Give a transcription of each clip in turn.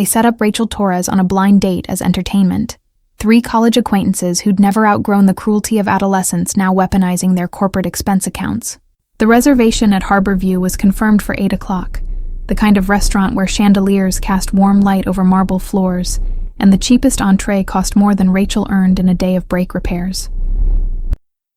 they set up Rachel Torres on a blind date as entertainment. 3 college acquaintances who'd never outgrown the cruelty of adolescence now weaponizing their corporate expense accounts. The reservation at Harborview was confirmed for 8 o'clock, the kind of restaurant where chandeliers cast warm light over marble floors, and the cheapest entree cost more than Rachel earned in a day of brake repairs.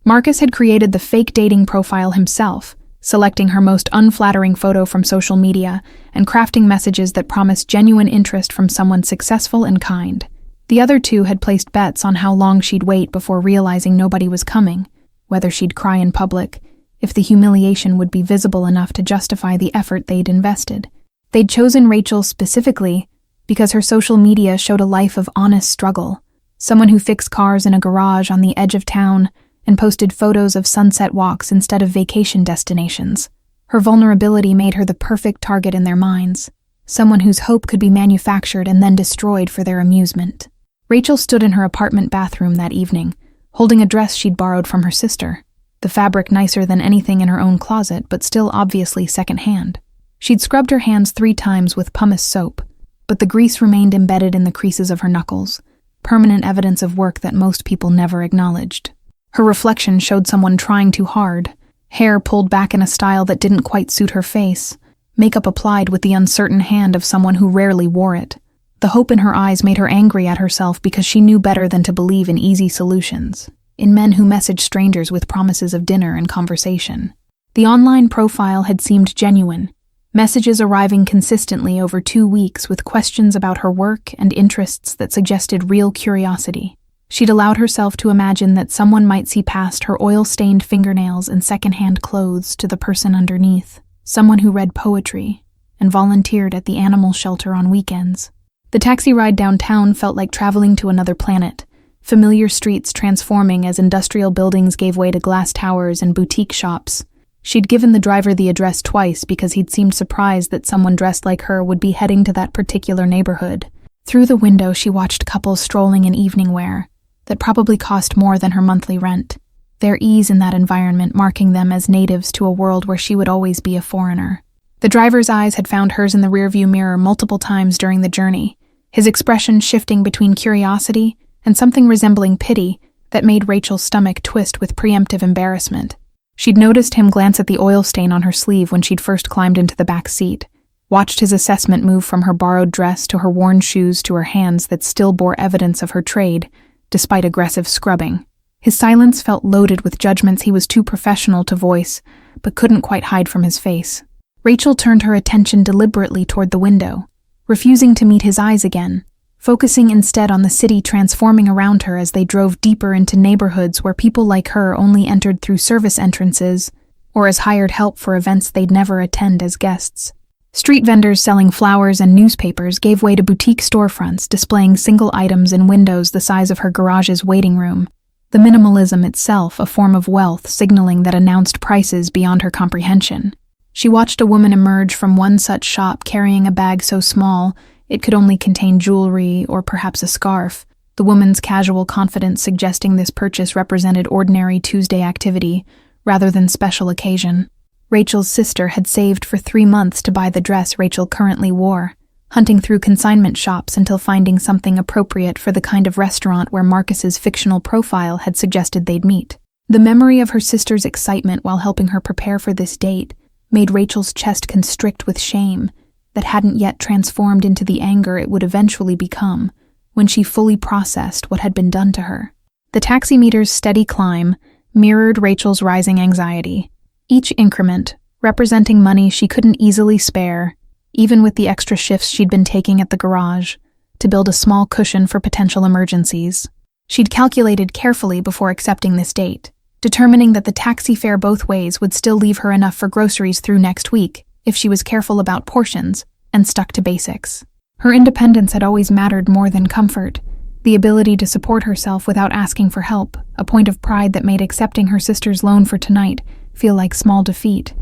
Marcus had created the fake dating profile himself, selecting her most unflattering photo from social media and crafting messages that promised genuine interest from someone successful and kind. The other 2 had placed bets on how long she'd wait before realizing nobody was coming, whether she'd cry in public, if the humiliation would be visible enough to justify the effort they'd invested. They'd chosen Rachel specifically because her social media showed a life of honest struggle, someone who fixed cars in a garage on the edge of town and posted photos of sunset walks instead of vacation destinations. Her vulnerability made her the perfect target in their minds, someone whose hope could be manufactured and then destroyed for their amusement. Rachel stood in her apartment bathroom that evening, holding a dress she'd borrowed from her sister, the fabric nicer than anything in her own closet, but still obviously secondhand. She'd scrubbed her hands 3 times with pumice soap, but the grease remained embedded in the creases of her knuckles, permanent evidence of work that most people never acknowledged. Her reflection showed someone trying too hard, hair pulled back in a style that didn't quite suit her face, makeup applied with the uncertain hand of someone who rarely wore it. The hope in her eyes made her angry at herself because she knew better than to believe in easy solutions, in men who messaged strangers with promises of dinner and conversation. The online profile had seemed genuine, messages arriving consistently over 2 weeks with questions about her work and interests that suggested real curiosity. She'd allowed herself to imagine that someone might see past her oil-stained fingernails and secondhand clothes to the person underneath, someone who read poetry and volunteered at the animal shelter on weekends. The taxi ride downtown felt like traveling to another planet, familiar streets transforming as industrial buildings gave way to glass towers and boutique shops. She'd given the driver the address twice because he'd seemed surprised that someone dressed like her would be heading to that particular neighborhood. Through the window, she watched couples strolling in evening wear that probably cost more than her monthly rent, their ease in that environment marking them as natives to a world where she would always be a foreigner. The driver's eyes had found hers in the rearview mirror multiple times during the journey, his expression shifting between curiosity and something resembling pity that made Rachel's stomach twist with preemptive embarrassment. She'd noticed him glance at the oil stain on her sleeve when she'd first climbed into the back seat, watched his assessment move from her borrowed dress to her worn shoes to her hands that still bore evidence of her trade, despite aggressive scrubbing. His silence felt loaded with judgments he was too professional to voice, but couldn't quite hide from his face. Rachel turned her attention deliberately toward the window, refusing to meet his eyes again, focusing instead on the city transforming around her as they drove deeper into neighborhoods where people like her only entered through service entrances or as hired help for events they'd never attend as guests. Street vendors selling flowers and newspapers gave way to boutique storefronts displaying single items in windows the size of her garage's waiting room, the minimalism itself a form of wealth signaling that announced prices beyond her comprehension. She watched a woman emerge from one such shop carrying a bag so small it could only contain jewelry or perhaps a scarf, the woman's casual confidence suggesting this purchase represented ordinary Tuesday activity rather than special occasion. Rachel's sister had saved for 3 months to buy the dress Rachel currently wore, hunting through consignment shops until finding something appropriate for the kind of restaurant where Marcus's fictional profile had suggested they'd meet. The memory of her sister's excitement while helping her prepare for this date made Rachel's chest constrict with shame that hadn't yet transformed into the anger it would eventually become when she fully processed what had been done to her. The taximeter's steady climb mirrored Rachel's rising anxiety, each increment representing money she couldn't easily spare, even with the extra shifts she'd been taking at the garage, to build a small cushion for potential emergencies. She'd calculated carefully before accepting this date, determining that the taxi fare both ways would still leave her enough for groceries through next week if she was careful about portions and stuck to basics. Her independence had always mattered more than comfort, the ability to support herself without asking for help, a point of pride that made accepting her sister's loan for tonight feel like small defeat.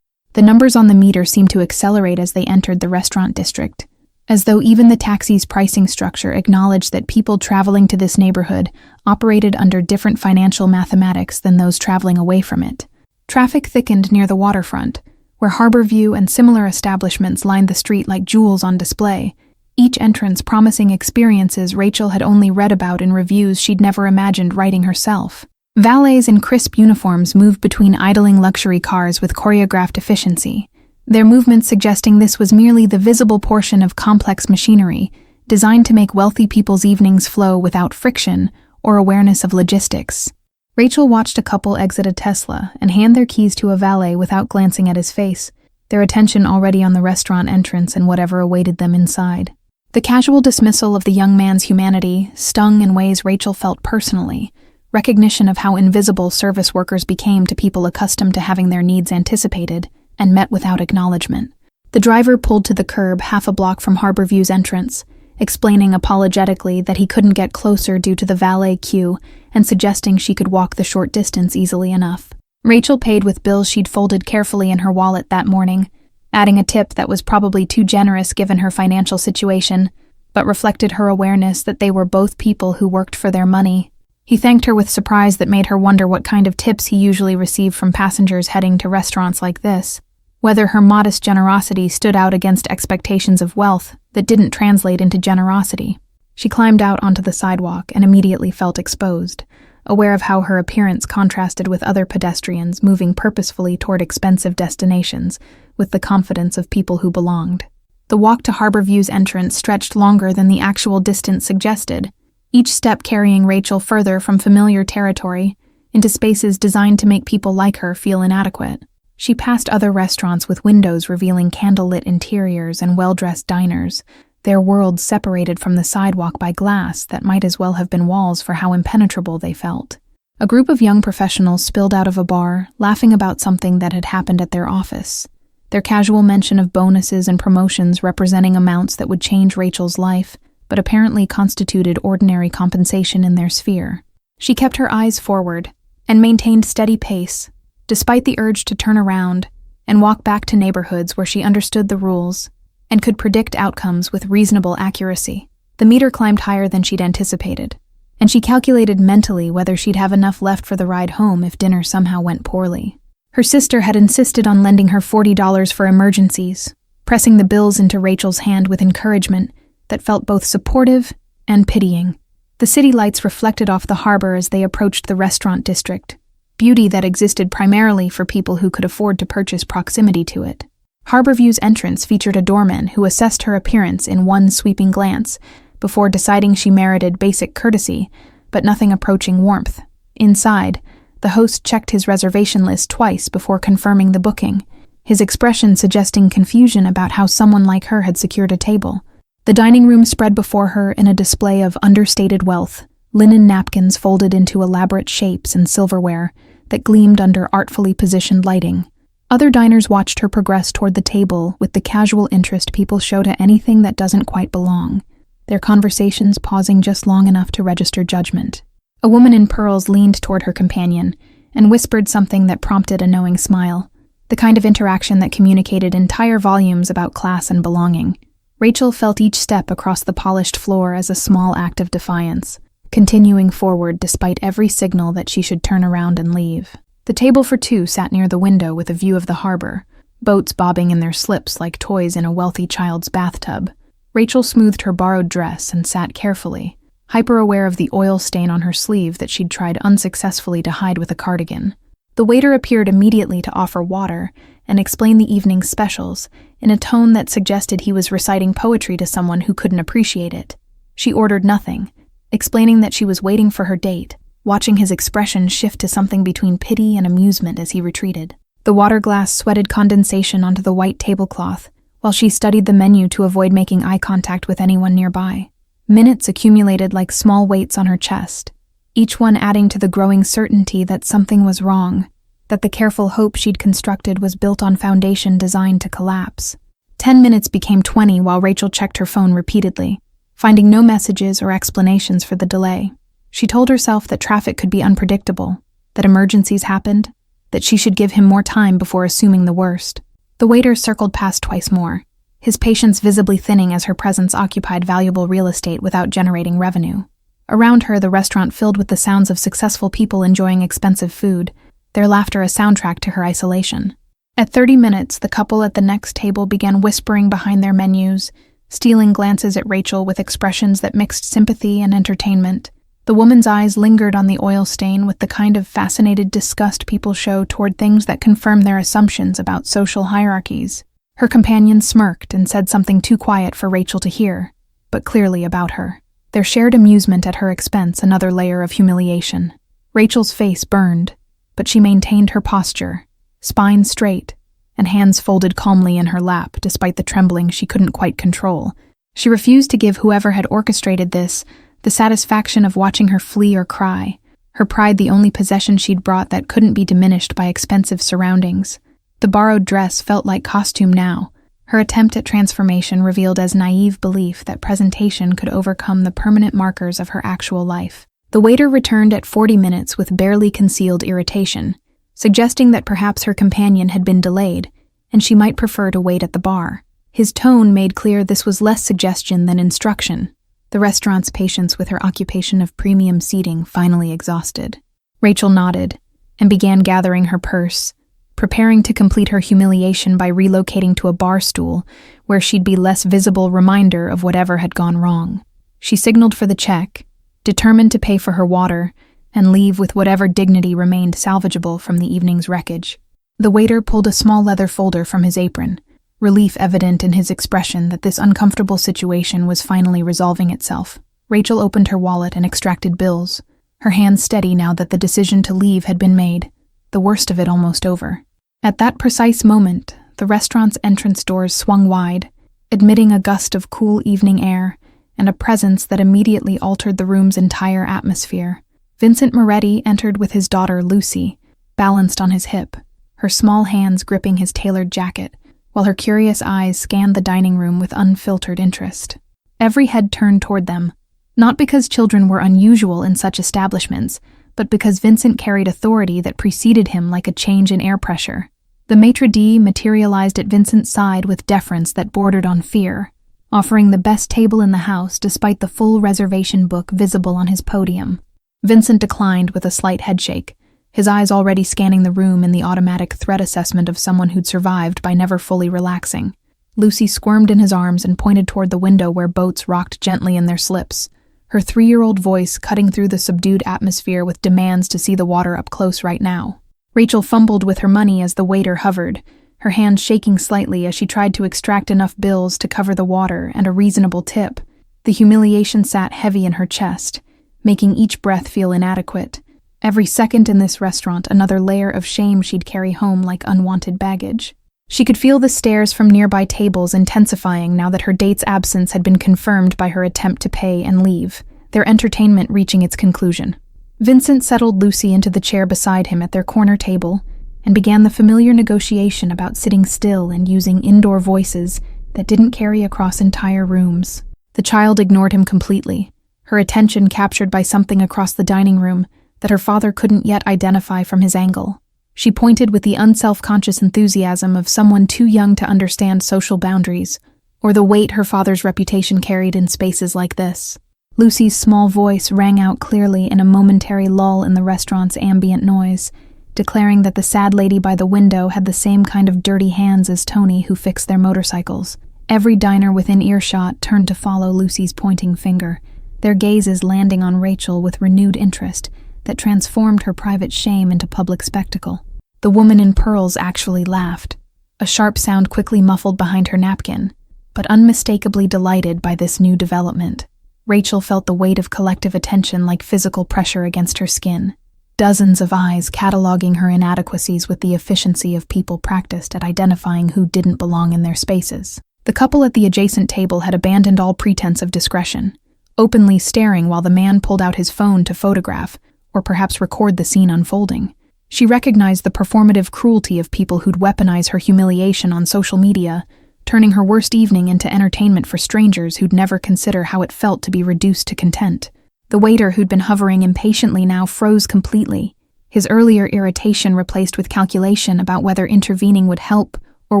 The numbers on the meter seemed to accelerate as they entered the restaurant district, as though even the taxi's pricing structure acknowledged that people traveling to this neighborhood operated under different financial mathematics than those traveling away from it. Traffic thickened near the waterfront, where Harborview and similar establishments lined the street like jewels on display, each entrance promising experiences Rachel had only read about in reviews she'd never imagined writing herself. Valets in crisp uniforms moved between idling luxury cars with choreographed efficiency, their movements suggesting this was merely the visible portion of complex machinery designed to make wealthy people's evenings flow without friction or awareness of logistics. Rachel watched a couple exit a Tesla and hand their keys to a valet without glancing at his face, their attention already on the restaurant entrance and whatever awaited them inside. The casual dismissal of the young man's humanity stung in ways Rachel felt personally, recognition of how invisible service workers became to people accustomed to having their needs anticipated and met without acknowledgement. The driver pulled to the curb half a block from Harborview's entrance, explaining apologetically that he couldn't get closer due to the valet queue and suggesting she could walk the short distance easily enough. Rachel paid with bills she'd folded carefully in her wallet that morning, adding a tip that was probably too generous given her financial situation, but reflected her awareness that they were both people who worked for their money. He thanked her with surprise that made her wonder what kind of tips he usually received from passengers heading to restaurants like this, whether her modest generosity stood out against expectations of wealth that didn't translate into generosity. She climbed out onto the sidewalk and immediately felt exposed, aware of how her appearance contrasted with other pedestrians moving purposefully toward expensive destinations with the confidence of people who belonged. The walk to Harborview's entrance stretched longer than the actual distance suggested, each step carrying Rachel further from familiar territory into spaces designed to make people like her feel inadequate. She passed other restaurants with windows revealing candlelit interiors and well-dressed diners, their worlds separated from the sidewalk by glass that might as well have been walls for how impenetrable they felt. A group of young professionals spilled out of a bar, laughing about something that had happened at their office, their casual mention of bonuses and promotions representing amounts that would change Rachel's life, but apparently constituted ordinary compensation in their sphere. She kept her eyes forward and maintained steady pace, despite the urge to turn around and walk back to neighborhoods where she understood the rules and could predict outcomes with reasonable accuracy. The meter climbed higher than she'd anticipated, and she calculated mentally whether she'd have enough left for the ride home if dinner somehow went poorly. Her sister had insisted on lending her $40 for emergencies, pressing the bills into Rachel's hand with encouragement that felt both supportive and pitying. The city lights reflected off the harbor as they approached the restaurant district, beauty that existed primarily for people who could afford to purchase proximity to it. Harborview's entrance featured a doorman who assessed her appearance in one sweeping glance before deciding she merited basic courtesy, but nothing approaching warmth. Inside, the host checked his reservation list twice before confirming the booking, his expression suggesting confusion about how someone like her had secured a table. The dining room spread before her in a display of understated wealth, linen napkins folded into elaborate shapes and silverware that gleamed under artfully positioned lighting. Other diners watched her progress toward the table with the casual interest people show to anything that doesn't quite belong, their conversations pausing just long enough to register judgment. A woman in pearls leaned toward her companion and whispered something that prompted a knowing smile, the kind of interaction that communicated entire volumes about class and belonging. Rachel felt each step across the polished floor as a small act of defiance, continuing forward despite every signal that she should turn around and leave. The table for two sat near the window with a view of the harbor, boats bobbing in their slips like toys in a wealthy child's bathtub. Rachel smoothed her borrowed dress and sat carefully, hyper-aware of the oil stain on her sleeve that she'd tried unsuccessfully to hide with a cardigan. The waiter appeared immediately to offer water and explain the evening's specials in a tone that suggested he was reciting poetry to someone who couldn't appreciate it. She ordered nothing, explaining that she was waiting for her date, watching his expression shift to something between pity and amusement as he retreated. The water glass sweated condensation onto the white tablecloth, while she studied the menu to avoid making eye contact with anyone nearby. Minutes accumulated like small weights on her chest, each one adding to the growing certainty that something was wrong, that the careful hope she'd constructed was built on foundation designed to collapse. 10 minutes became 20 while Rachel checked her phone repeatedly, finding no messages or explanations for the delay. She told herself that traffic could be unpredictable, that emergencies happened, that she should give him more time before assuming the worst. The waiter circled past twice more, his patience visibly thinning as her presence occupied valuable real estate without generating revenue. Around her, the restaurant filled with the sounds of successful people enjoying expensive food, their laughter a soundtrack to her isolation. At 30 minutes, the couple at the next table began whispering behind their menus, stealing glances at Rachel with expressions that mixed sympathy and entertainment. The woman's eyes lingered on the oil stain with the kind of fascinated disgust people show toward things that confirm their assumptions about social hierarchies. Her companion smirked and said something too quiet for Rachel to hear, but clearly about her. Their shared amusement at her expense another layer of humiliation. Rachel's face burned, but she maintained her posture, spine straight, and hands folded calmly in her lap despite the trembling she couldn't quite control. She refused to give whoever had orchestrated this the satisfaction of watching her flee or cry, her pride the only possession she'd brought that couldn't be diminished by expensive surroundings. The borrowed dress felt like costume now. Her attempt at transformation revealed as naive belief that presentation could overcome the permanent markers of her actual life. The waiter returned at 40 minutes with barely concealed irritation, suggesting that perhaps her companion had been delayed, and she might prefer to wait at the bar. His tone made clear this was less suggestion than instruction, the restaurant's patience with her occupation of premium seating finally exhausted. Rachel nodded and began gathering her purse, preparing to complete her humiliation by relocating to a bar stool where she'd be less visible reminder of whatever had gone wrong. She signaled for the check, determined to pay for her water and leave with whatever dignity remained salvageable from the evening's wreckage. The waiter pulled a small leather folder from his apron, relief evident in his expression that this uncomfortable situation was finally resolving itself. Rachel opened her wallet and extracted bills, her hands steady now that the decision to leave had been made, the worst of it almost over. At that precise moment, the restaurant's entrance doors swung wide, admitting a gust of cool evening air and a presence that immediately altered the room's entire atmosphere. Vincent Moretti entered with his daughter Lucy, balanced on his hip, her small hands gripping his tailored jacket, while her curious eyes scanned the dining room with unfiltered interest. Every head turned toward them, not because children were unusual in such establishments, but because Vincent carried authority that preceded him like a change in air pressure. The maitre d' materialized at Vincent's side with deference that bordered on fear, offering the best table in the house despite the full reservation book visible on his podium. Vincent declined with a slight headshake, his eyes already scanning the room in the automatic threat assessment of someone who'd survived by never fully relaxing. Lucy squirmed in his arms and pointed toward the window where boats rocked gently in their slips, her 3-year-old voice cutting through the subdued atmosphere with demands to see the water up close right now. Rachel fumbled with her money as the waiter hovered, her hands shaking slightly as she tried to extract enough bills to cover the water and a reasonable tip. The humiliation sat heavy in her chest, making each breath feel inadequate. Every second in this restaurant, another layer of shame she'd carry home like unwanted baggage. She could feel the stares from nearby tables intensifying now that her date's absence had been confirmed by her attempt to pay and leave, their entertainment reaching its conclusion. Vincent settled Lucy into the chair beside him at their corner table and began the familiar negotiation about sitting still and using indoor voices that didn't carry across entire rooms. The child ignored him completely, her attention captured by something across the dining room that her father couldn't yet identify from his angle. She pointed with the unself-conscious enthusiasm of someone too young to understand social boundaries, or the weight her father's reputation carried in spaces like this. Lucy's small voice rang out clearly in a momentary lull in the restaurant's ambient noise, declaring that the sad lady by the window had the same kind of dirty hands as Tony who fixed their motorcycles. Every diner within earshot turned to follow Lucy's pointing finger, their gazes landing on Rachel with renewed interest that transformed her private shame into public spectacle. The woman in pearls actually laughed, a sharp sound quickly muffled behind her napkin, but unmistakably delighted by this new development. Rachel felt the weight of collective attention like physical pressure against her skin, dozens of eyes cataloging her inadequacies with the efficiency of people practiced at identifying who didn't belong in their spaces. The couple at the adjacent table had abandoned all pretense of discretion, openly staring while the man pulled out his phone to photograph, or perhaps record the scene unfolding. She recognized the performative cruelty of people who'd weaponize her humiliation on social media, turning her worst evening into entertainment for strangers who'd never consider how it felt to be reduced to content. The waiter who'd been hovering impatiently now froze completely, his earlier irritation replaced with calculation about whether intervening would help or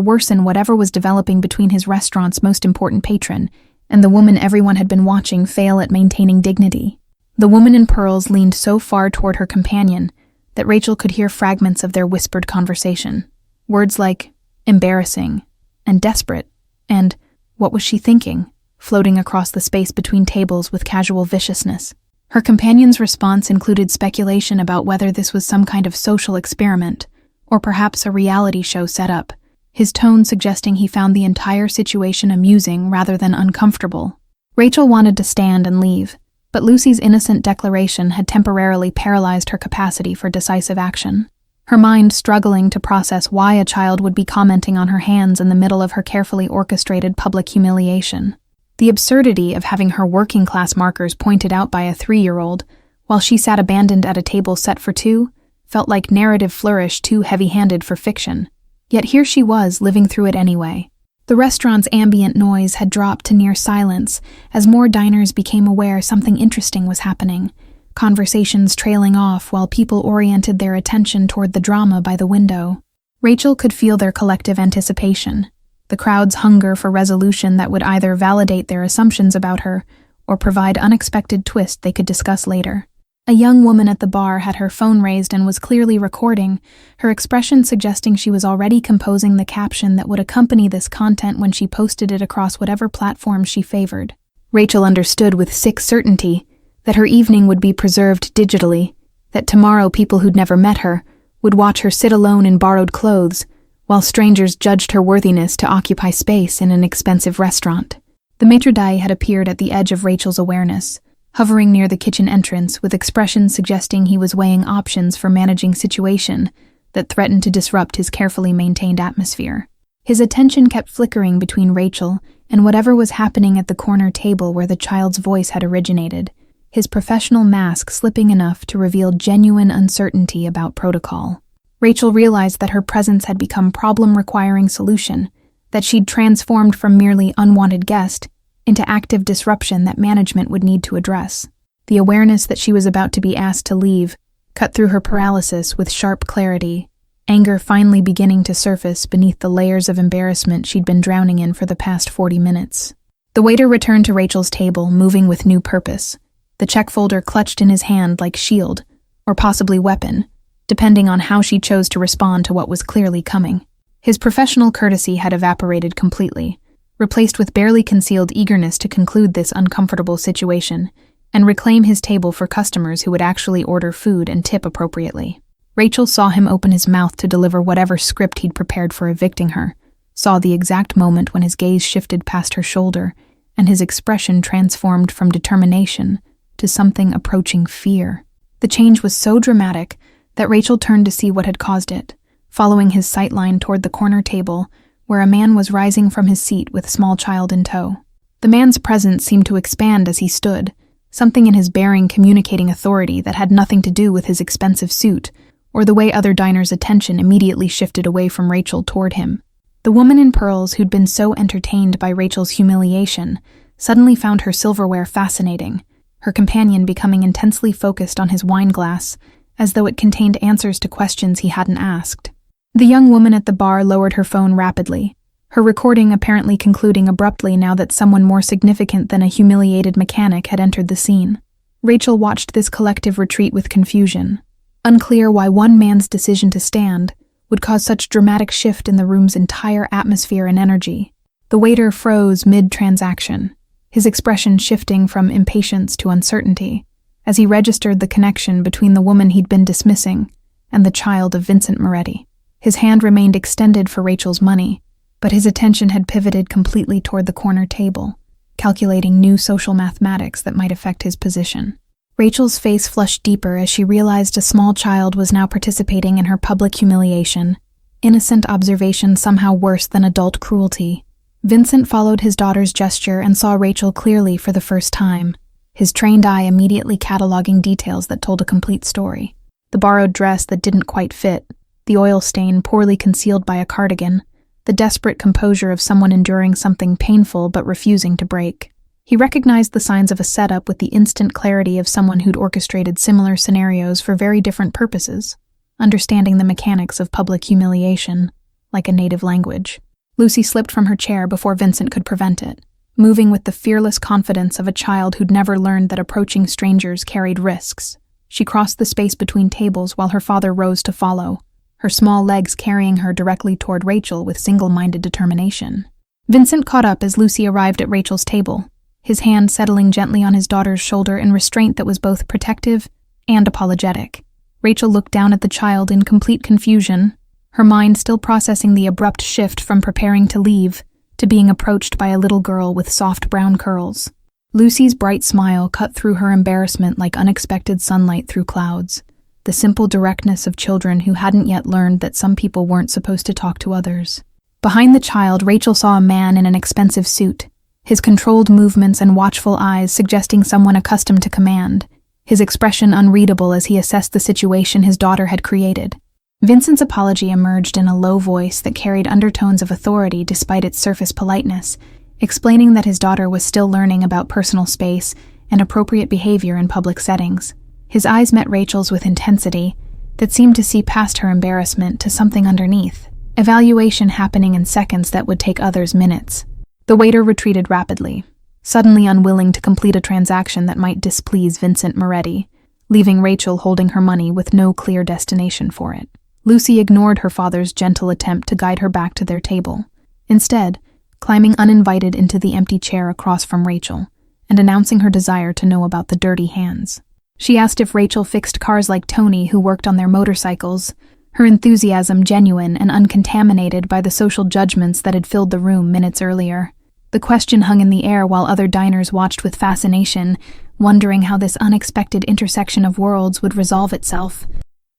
worsen whatever was developing between his restaurant's most important patron and the woman everyone had been watching fail at maintaining dignity. The woman in pearls leaned so far toward her companion that Rachel could hear fragments of their whispered conversation. Words like embarrassing and desperate and what was she thinking floating across the space between tables with casual viciousness. Her companion's response included speculation about whether this was some kind of social experiment, or perhaps a reality show setup, his tone suggesting he found the entire situation amusing rather than uncomfortable. Rachel wanted to stand and leave, but Lucy's innocent declaration had temporarily paralyzed her capacity for decisive action. Her mind struggling to process why a child would be commenting on her hands in the middle of her carefully orchestrated public humiliation. The absurdity of having her working-class markers pointed out by a 3-year-old, while she sat abandoned at a table set for two, felt like narrative flourish too heavy-handed for fiction. Yet here she was, living through it anyway. The restaurant's ambient noise had dropped to near silence as more diners became aware something interesting was happening, conversations trailing off while people oriented their attention toward the drama by the window. Rachel could feel their collective anticipation, the crowd's hunger for resolution that would either validate their assumptions about her or provide unexpected twists they could discuss later. A young woman at the bar had her phone raised and was clearly recording, her expression suggesting she was already composing the caption that would accompany this content when she posted it across whatever platform she favored. Rachel understood with sick certainty that her evening would be preserved digitally, that tomorrow people who'd never met her would watch her sit alone in borrowed clothes, while strangers judged her worthiness to occupy space in an expensive restaurant. The maitre d' had appeared at the edge of Rachel's awareness, hovering near the kitchen entrance with expressions suggesting he was weighing options for managing situation that threatened to disrupt his carefully maintained atmosphere. His attention kept flickering between Rachel and whatever was happening at the corner table where the child's voice had originated, his professional mask slipping enough to reveal genuine uncertainty about protocol. Rachel realized that her presence had become problem-requiring solution, that she'd transformed from merely unwanted guest into active disruption that management would need to address. The awareness that she was about to be asked to leave cut through her paralysis with sharp clarity, anger finally beginning to surface beneath the layers of embarrassment she'd been drowning in for the past 40 minutes. The waiter returned to Rachel's table, moving with new purpose, the check folder clutched in his hand like shield, or possibly weapon, depending on how she chose to respond to what was clearly coming. His professional courtesy had evaporated completely, replaced with barely concealed eagerness to conclude this uncomfortable situation and reclaim his table for customers who would actually order food and tip appropriately. Rachel saw him open his mouth to deliver whatever script he'd prepared for evicting her, saw the exact moment when his gaze shifted past her shoulder and his expression transformed from determination to something approaching fear. The change was so dramatic that Rachel turned to see what had caused it, following his sightline toward the corner table where a man was rising from his seat with a small child in tow. The man's presence seemed to expand as he stood, something in his bearing communicating authority that had nothing to do with his expensive suit or the way other diners' attention immediately shifted away from Rachel toward him. The woman in pearls who'd been so entertained by Rachel's humiliation suddenly found her silverware fascinating, her companion becoming intensely focused on his wine glass, as though it contained answers to questions he hadn't asked. The young woman at the bar lowered her phone rapidly, her recording apparently concluding abruptly now that someone more significant than a humiliated mechanic had entered the scene. Rachel watched this collective retreat with confusion, unclear why one man's decision to stand would cause such dramatic shift in the room's entire atmosphere and energy. The waiter froze mid-transaction, his expression shifting from impatience to uncertainty, as he registered the connection between the woman he'd been dismissing and the child of Vincent Moretti. His hand remained extended for Rachel's money, but his attention had pivoted completely toward the corner table, calculating new social mathematics that might affect his position. Rachel's face flushed deeper as she realized a small child was now participating in her public humiliation, innocent observation somehow worse than adult cruelty. Vincent followed his daughter's gesture and saw Rachel clearly for the first time, his trained eye immediately cataloging details that told a complete story. The borrowed dress that didn't quite fit, the oil stain poorly concealed by a cardigan, the desperate composure of someone enduring something painful but refusing to break. He recognized the signs of a setup with the instant clarity of someone who'd orchestrated similar scenarios for very different purposes, understanding the mechanics of public humiliation, like a native language. Lucy slipped from her chair before Vincent could prevent it, moving with the fearless confidence of a child who'd never learned that approaching strangers carried risks. She crossed the space between tables while her father rose to follow, her small legs carrying her directly toward Rachel with single-minded determination. Vincent caught up as Lucy arrived at Rachel's table, his hand settling gently on his daughter's shoulder in restraint that was both protective and apologetic. Rachel looked down at the child in complete confusion, her mind still processing the abrupt shift from preparing to leave to being approached by a little girl with soft brown curls. Lucy's bright smile cut through her embarrassment like unexpected sunlight through clouds, the simple directness of children who hadn't yet learned that some people weren't supposed to talk to others. Behind the child, Rachel saw a man in an expensive suit, his controlled movements and watchful eyes suggesting someone accustomed to command, his expression unreadable as he assessed the situation his daughter had created. Vincent's apology emerged in a low voice that carried undertones of authority despite its surface politeness, explaining that his daughter was still learning about personal space and appropriate behavior in public settings. His eyes met Rachel's with intensity that seemed to see past her embarrassment to something underneath, evaluation happening in seconds that would take others minutes. The waiter retreated rapidly, suddenly unwilling to complete a transaction that might displease Vincent Moretti, leaving Rachel holding her money with no clear destination for it. Lucy ignored her father's gentle attempt to guide her back to their table, instead climbing uninvited into the empty chair across from Rachel and announcing her desire to know about the dirty hands. She asked if Rachel fixed cars like Tony, who worked on their motorcycles, her enthusiasm genuine and uncontaminated by the social judgments that had filled the room minutes earlier. The question hung in the air while other diners watched with fascination, wondering how this unexpected intersection of worlds would resolve itself.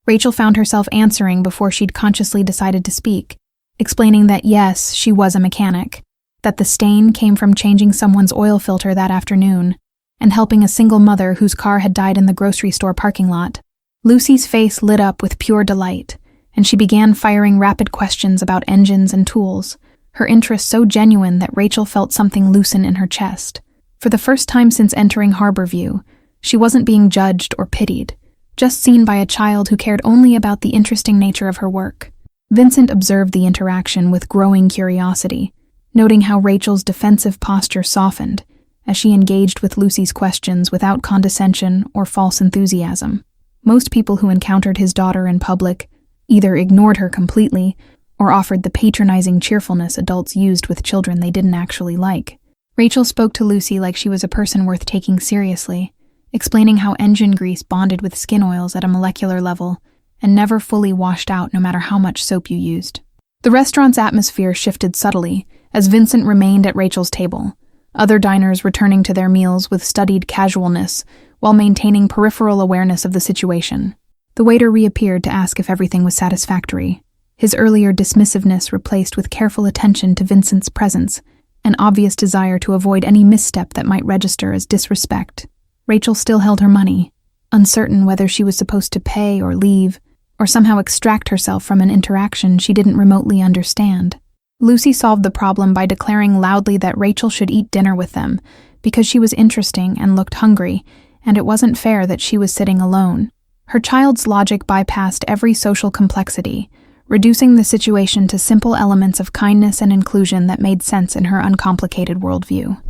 Rachel found herself answering before she'd consciously decided to speak, explaining that yes, she was a mechanic, that the stain came from changing someone's oil filter that afternoon, and helping a single mother whose car had died in the grocery store parking lot. Lucy's face lit up with pure delight, and she began firing rapid questions about engines and tools, her interest so genuine that Rachel felt something loosen in her chest. For the first time since entering Harborview, she wasn't being judged or pitied, just seen by a child who cared only about the interesting nature of her work. Vincent observed the interaction with growing curiosity, noting how Rachel's defensive posture softened as she engaged with Lucy's questions without condescension or false enthusiasm. Most people who encountered his daughter in public either ignored her completely or offered the patronizing cheerfulness adults used with children they didn't actually like. Rachel spoke to Lucy like she was a person worth taking seriously, explaining how engine grease bonded with skin oils at a molecular level and never fully washed out no matter how much soap you used. The restaurant's atmosphere shifted subtly as Vincent remained at Rachel's table, other diners returning to their meals with studied casualness while maintaining peripheral awareness of the situation. The waiter reappeared to ask if everything was satisfactory, his earlier dismissiveness replaced with careful attention to Vincent's presence, an obvious desire to avoid any misstep that might register as disrespect. Rachel still held her money, uncertain whether she was supposed to pay or leave, or somehow extract herself from an interaction she didn't remotely understand. Lucy solved the problem by declaring loudly that Rachel should eat dinner with them because she was interesting and looked hungry, and it wasn't fair that she was sitting alone. Her child's logic bypassed every social complexity, reducing the situation to simple elements of kindness and inclusion that made sense in her uncomplicated worldview.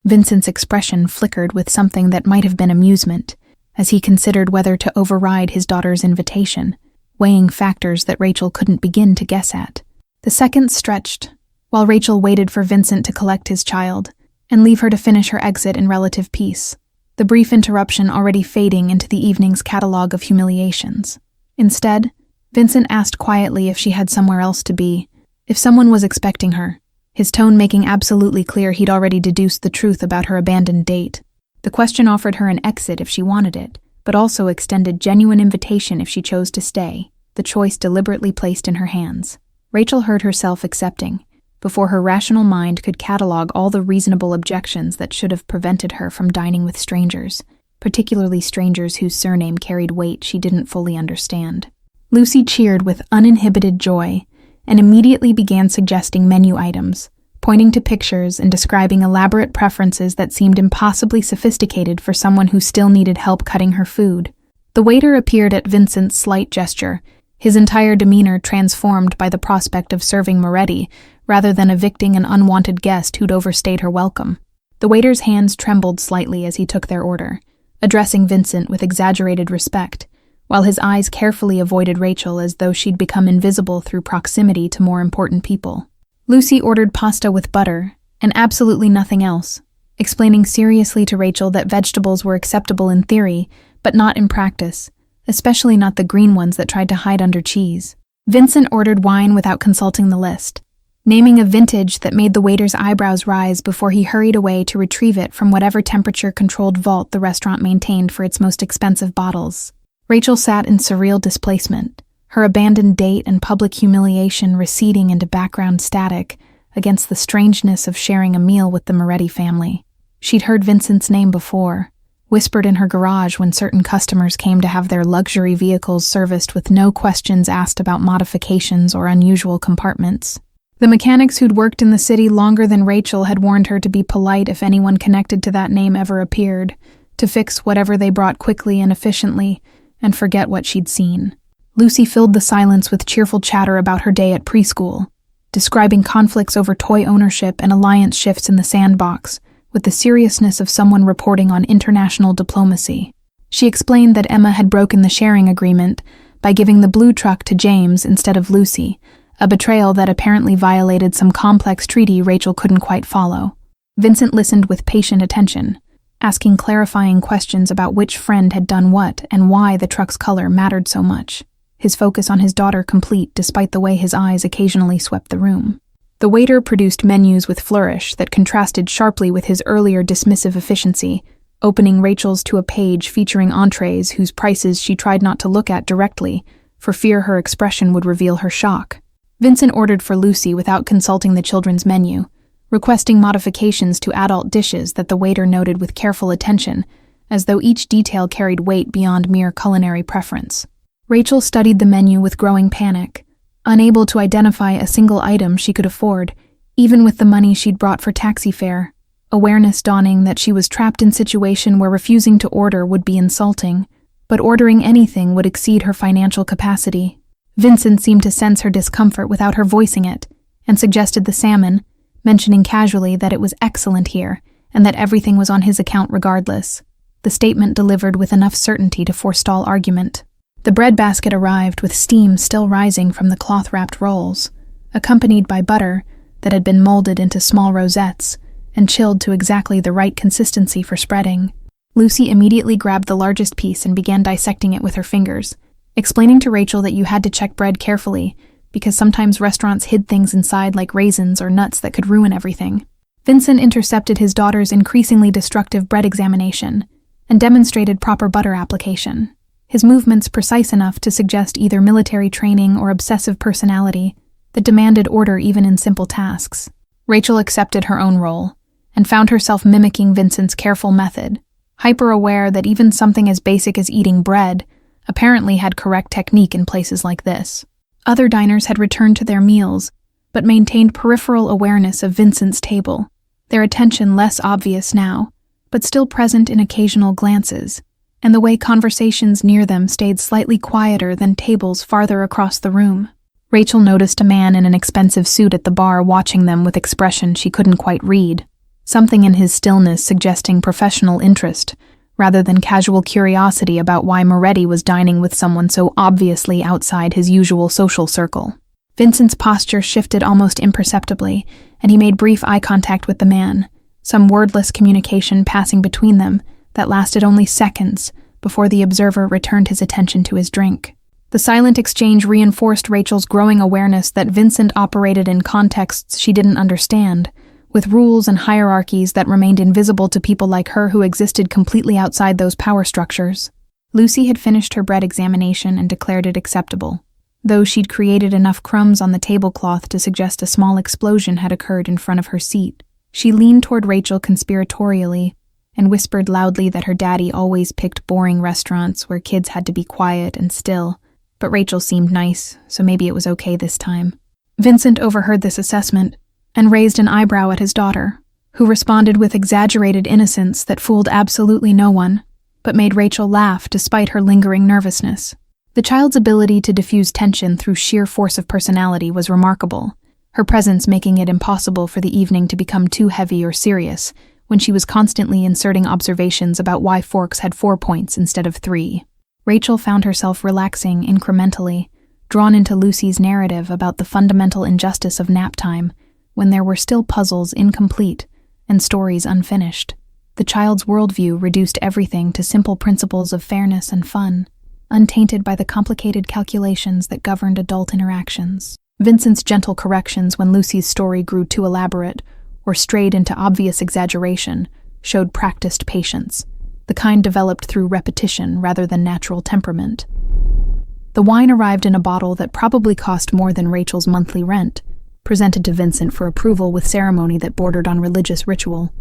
Vincent's expression flickered with something that might have been amusement, as he considered whether to override his daughter's invitation, weighing factors that Rachel couldn't begin to guess at. The seconds stretched, while Rachel waited for Vincent to collect his child and leave her to finish her exit in relative peace, the brief interruption already fading into the evening's catalog of humiliations. Instead, Vincent asked quietly if she had somewhere else to be, if someone was expecting her, his tone making absolutely clear he'd already deduced the truth about her abandoned date. The question offered her an exit if she wanted it, but also extended genuine invitation if she chose to stay, the choice deliberately placed in her hands. Rachel heard herself accepting, before her rational mind could catalog all the reasonable objections that should have prevented her from dining with strangers, particularly strangers whose surname carried weight she didn't fully understand. Lucy cheered with uninhibited joy and immediately began suggesting menu items, pointing to pictures and describing elaborate preferences that seemed impossibly sophisticated for someone who still needed help cutting her food. The waiter appeared at Vincent's slight gesture, his entire demeanor transformed by the prospect of serving Moretti rather than evicting an unwanted guest who'd overstayed her welcome. The waiter's hands trembled slightly as he took their order, addressing Vincent with exaggerated respect, while his eyes carefully avoided Rachel as though she'd become invisible through proximity to more important people. Lucy ordered pasta with butter, and absolutely nothing else, explaining seriously to Rachel that vegetables were acceptable in theory, but not in practice, especially not the green ones that tried to hide under cheese. Vincent ordered wine without consulting the list, naming a vintage that made the waiter's eyebrows rise before he hurried away to retrieve it from whatever temperature-controlled vault the restaurant maintained for its most expensive bottles. Rachel sat in surreal displacement, her abandoned date and public humiliation receding into background static against the strangeness of sharing a meal with the Moretti family. She'd heard Vincent's name before, whispered in her garage when certain customers came to have their luxury vehicles serviced with no questions asked about modifications or unusual compartments. The mechanics who'd worked in the city longer than Rachel had warned her to be polite if anyone connected to that name ever appeared, to fix whatever they brought quickly and efficiently, and forget what she'd seen. Lucy filled the silence with cheerful chatter about her day at preschool, describing conflicts over toy ownership and alliance shifts in the sandbox, with the seriousness of someone reporting on international diplomacy. She explained that Emma had broken the sharing agreement by giving the blue truck to James instead of Lucy, a betrayal that apparently violated some complex treaty Rachel couldn't quite follow. Vincent listened with patient attention, asking clarifying questions about which friend had done what and why the truck's color mattered so much, his focus on his daughter complete despite the way his eyes occasionally swept the room. The waiter produced menus with flourish that contrasted sharply with his earlier dismissive efficiency, opening Rachel's to a page featuring entrees whose prices she tried not to look at directly, for fear her expression would reveal her shock. Vincent ordered for Lucy without consulting the children's menu, requesting modifications to adult dishes that the waiter noted with careful attention, as though each detail carried weight beyond mere culinary preference. Rachel studied the menu with growing panic, unable to identify a single item she could afford, even with the money she'd brought for taxi fare, awareness dawning that she was trapped in a situation where refusing to order would be insulting, but ordering anything would exceed her financial capacity. Vincent seemed to sense her discomfort without her voicing it, and suggested the salmon, mentioning casually that it was excellent here, and that everything was on his account regardless. The statement delivered with enough certainty to forestall argument. The bread basket arrived with steam still rising from the cloth-wrapped rolls, accompanied by butter that had been molded into small rosettes and chilled to exactly the right consistency for spreading. Lucy immediately grabbed the largest piece and began dissecting it with her fingers, explaining to Rachel that you had to check bread carefully because sometimes restaurants hid things inside like raisins or nuts that could ruin everything. Vincent intercepted his daughter's increasingly destructive bread examination and demonstrated proper butter application, his movements precise enough to suggest either military training or obsessive personality that demanded order even in simple tasks. Rachel accepted her own role and found herself mimicking Vincent's careful method, hyper-aware that even something as basic as eating bread apparently had correct technique in places like this. Other diners had returned to their meals, but maintained peripheral awareness of Vincent's table, their attention less obvious now, but still present in occasional glances, and the way conversations near them stayed slightly quieter than tables farther across the room. Rachel noticed a man in an expensive suit at the bar watching them with expression she couldn't quite read, something in his stillness suggesting professional interest, rather than casual curiosity about why Moretti was dining with someone so obviously outside his usual social circle. Vincent's posture shifted almost imperceptibly, and he made brief eye contact with the man, some wordless communication passing between them that lasted only seconds before the observer returned his attention to his drink. The silent exchange reinforced Rachel's growing awareness that Vincent operated in contexts she didn't understand, with rules and hierarchies that remained invisible to people like her who existed completely outside those power structures. Lucy had finished her bread examination and declared it acceptable, though she'd created enough crumbs on the tablecloth to suggest a small explosion had occurred in front of her seat. She leaned toward Rachel conspiratorially and whispered loudly that her daddy always picked boring restaurants where kids had to be quiet and still, but Rachel seemed nice, so maybe it was okay this time. Vincent overheard this assessment and raised an eyebrow at his daughter, who responded with exaggerated innocence that fooled absolutely no one, but made Rachel laugh despite her lingering nervousness. The child's ability to diffuse tension through sheer force of personality was remarkable, her presence making it impossible for the evening to become too heavy or serious when she was constantly inserting observations about why forks had 4 points instead of 3. Rachel found herself relaxing incrementally, drawn into Lucy's narrative about the fundamental injustice of nap time, when there were still puzzles incomplete and stories unfinished. The child's worldview reduced everything to simple principles of fairness and fun, untainted by the complicated calculations that governed adult interactions. Vincent's gentle corrections when Lucy's story grew too elaborate or strayed into obvious exaggeration showed practiced patience, the kind developed through repetition rather than natural temperament. The wine arrived in a bottle that probably cost more than Rachel's monthly rent, presented to Vincent for approval with ceremony that bordered on religious ritual.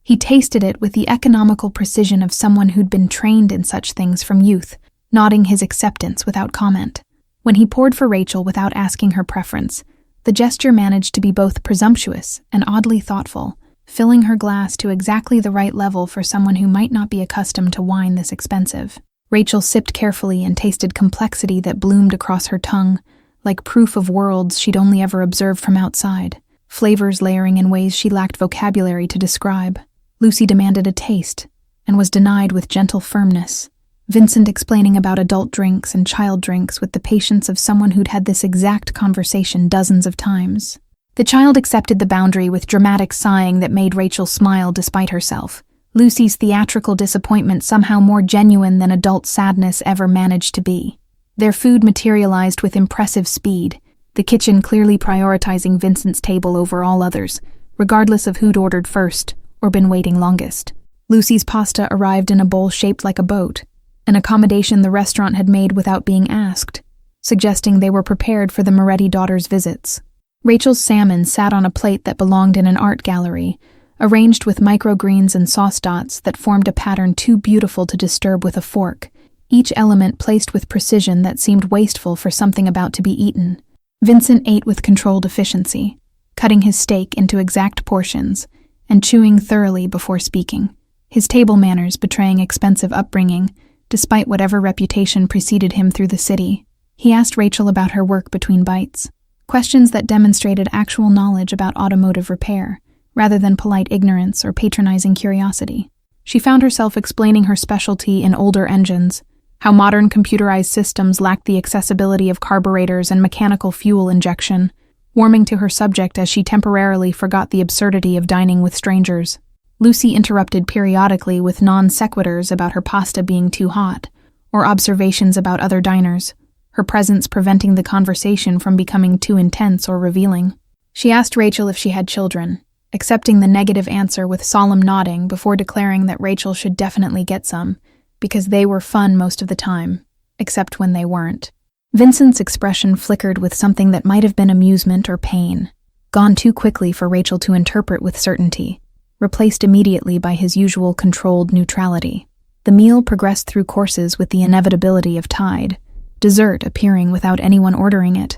He tasted it with the economical precision of someone who'd been trained in such things from youth, nodding his acceptance without comment. When he poured for Rachel without asking her preference, the gesture managed to be both presumptuous and oddly thoughtful, filling her glass to exactly the right level for someone who might not be accustomed to wine this expensive. Rachel sipped carefully and tasted complexity that bloomed across her tongue, like proof of worlds she'd only ever observed from outside, flavors layering in ways she lacked vocabulary to describe. Lucy demanded a taste, and was denied with gentle firmness, Vincent explaining about adult drinks and child drinks with the patience of someone who'd had this exact conversation dozens of times. The child accepted the boundary with dramatic sighing that made Rachel smile despite herself, Lucy's theatrical disappointment somehow more genuine than adult sadness ever managed to be. Their food materialized with impressive speed, the kitchen clearly prioritizing Vincent's table over all others, regardless of who'd ordered first or been waiting longest. Lucy's pasta arrived in a bowl shaped like a boat, an accommodation the restaurant had made without being asked, suggesting they were prepared for the Moretti daughters' visits. Rachel's salmon sat on a plate that belonged in an art gallery, arranged with microgreens and sauce dots that formed a pattern too beautiful to disturb with a fork, each element placed with precision that seemed wasteful for something about to be eaten. Vincent ate with controlled efficiency, cutting his steak into exact portions and chewing thoroughly before speaking, his table manners betraying expensive upbringing, despite whatever reputation preceded him through the city. He asked Rachel about her work between bites, questions that demonstrated actual knowledge about automotive repair, rather than polite ignorance or patronizing curiosity. She found herself explaining her specialty in older engines, how modern computerized systems lacked the accessibility of carburetors and mechanical fuel injection, warming to her subject as she temporarily forgot the absurdity of dining with strangers. Lucy interrupted periodically with non-sequiturs about her pasta being too hot, or observations about other diners, her presence preventing the conversation from becoming too intense or revealing. She asked Rachel if she had children, accepting the negative answer with solemn nodding before declaring that Rachel should definitely get some, because they were fun most of the time, except when they weren't. Vincent's expression flickered with something that might have been amusement or pain, gone too quickly for Rachel to interpret with certainty, replaced immediately by his usual controlled neutrality. The meal progressed through courses with the inevitability of tide, dessert appearing without anyone ordering it,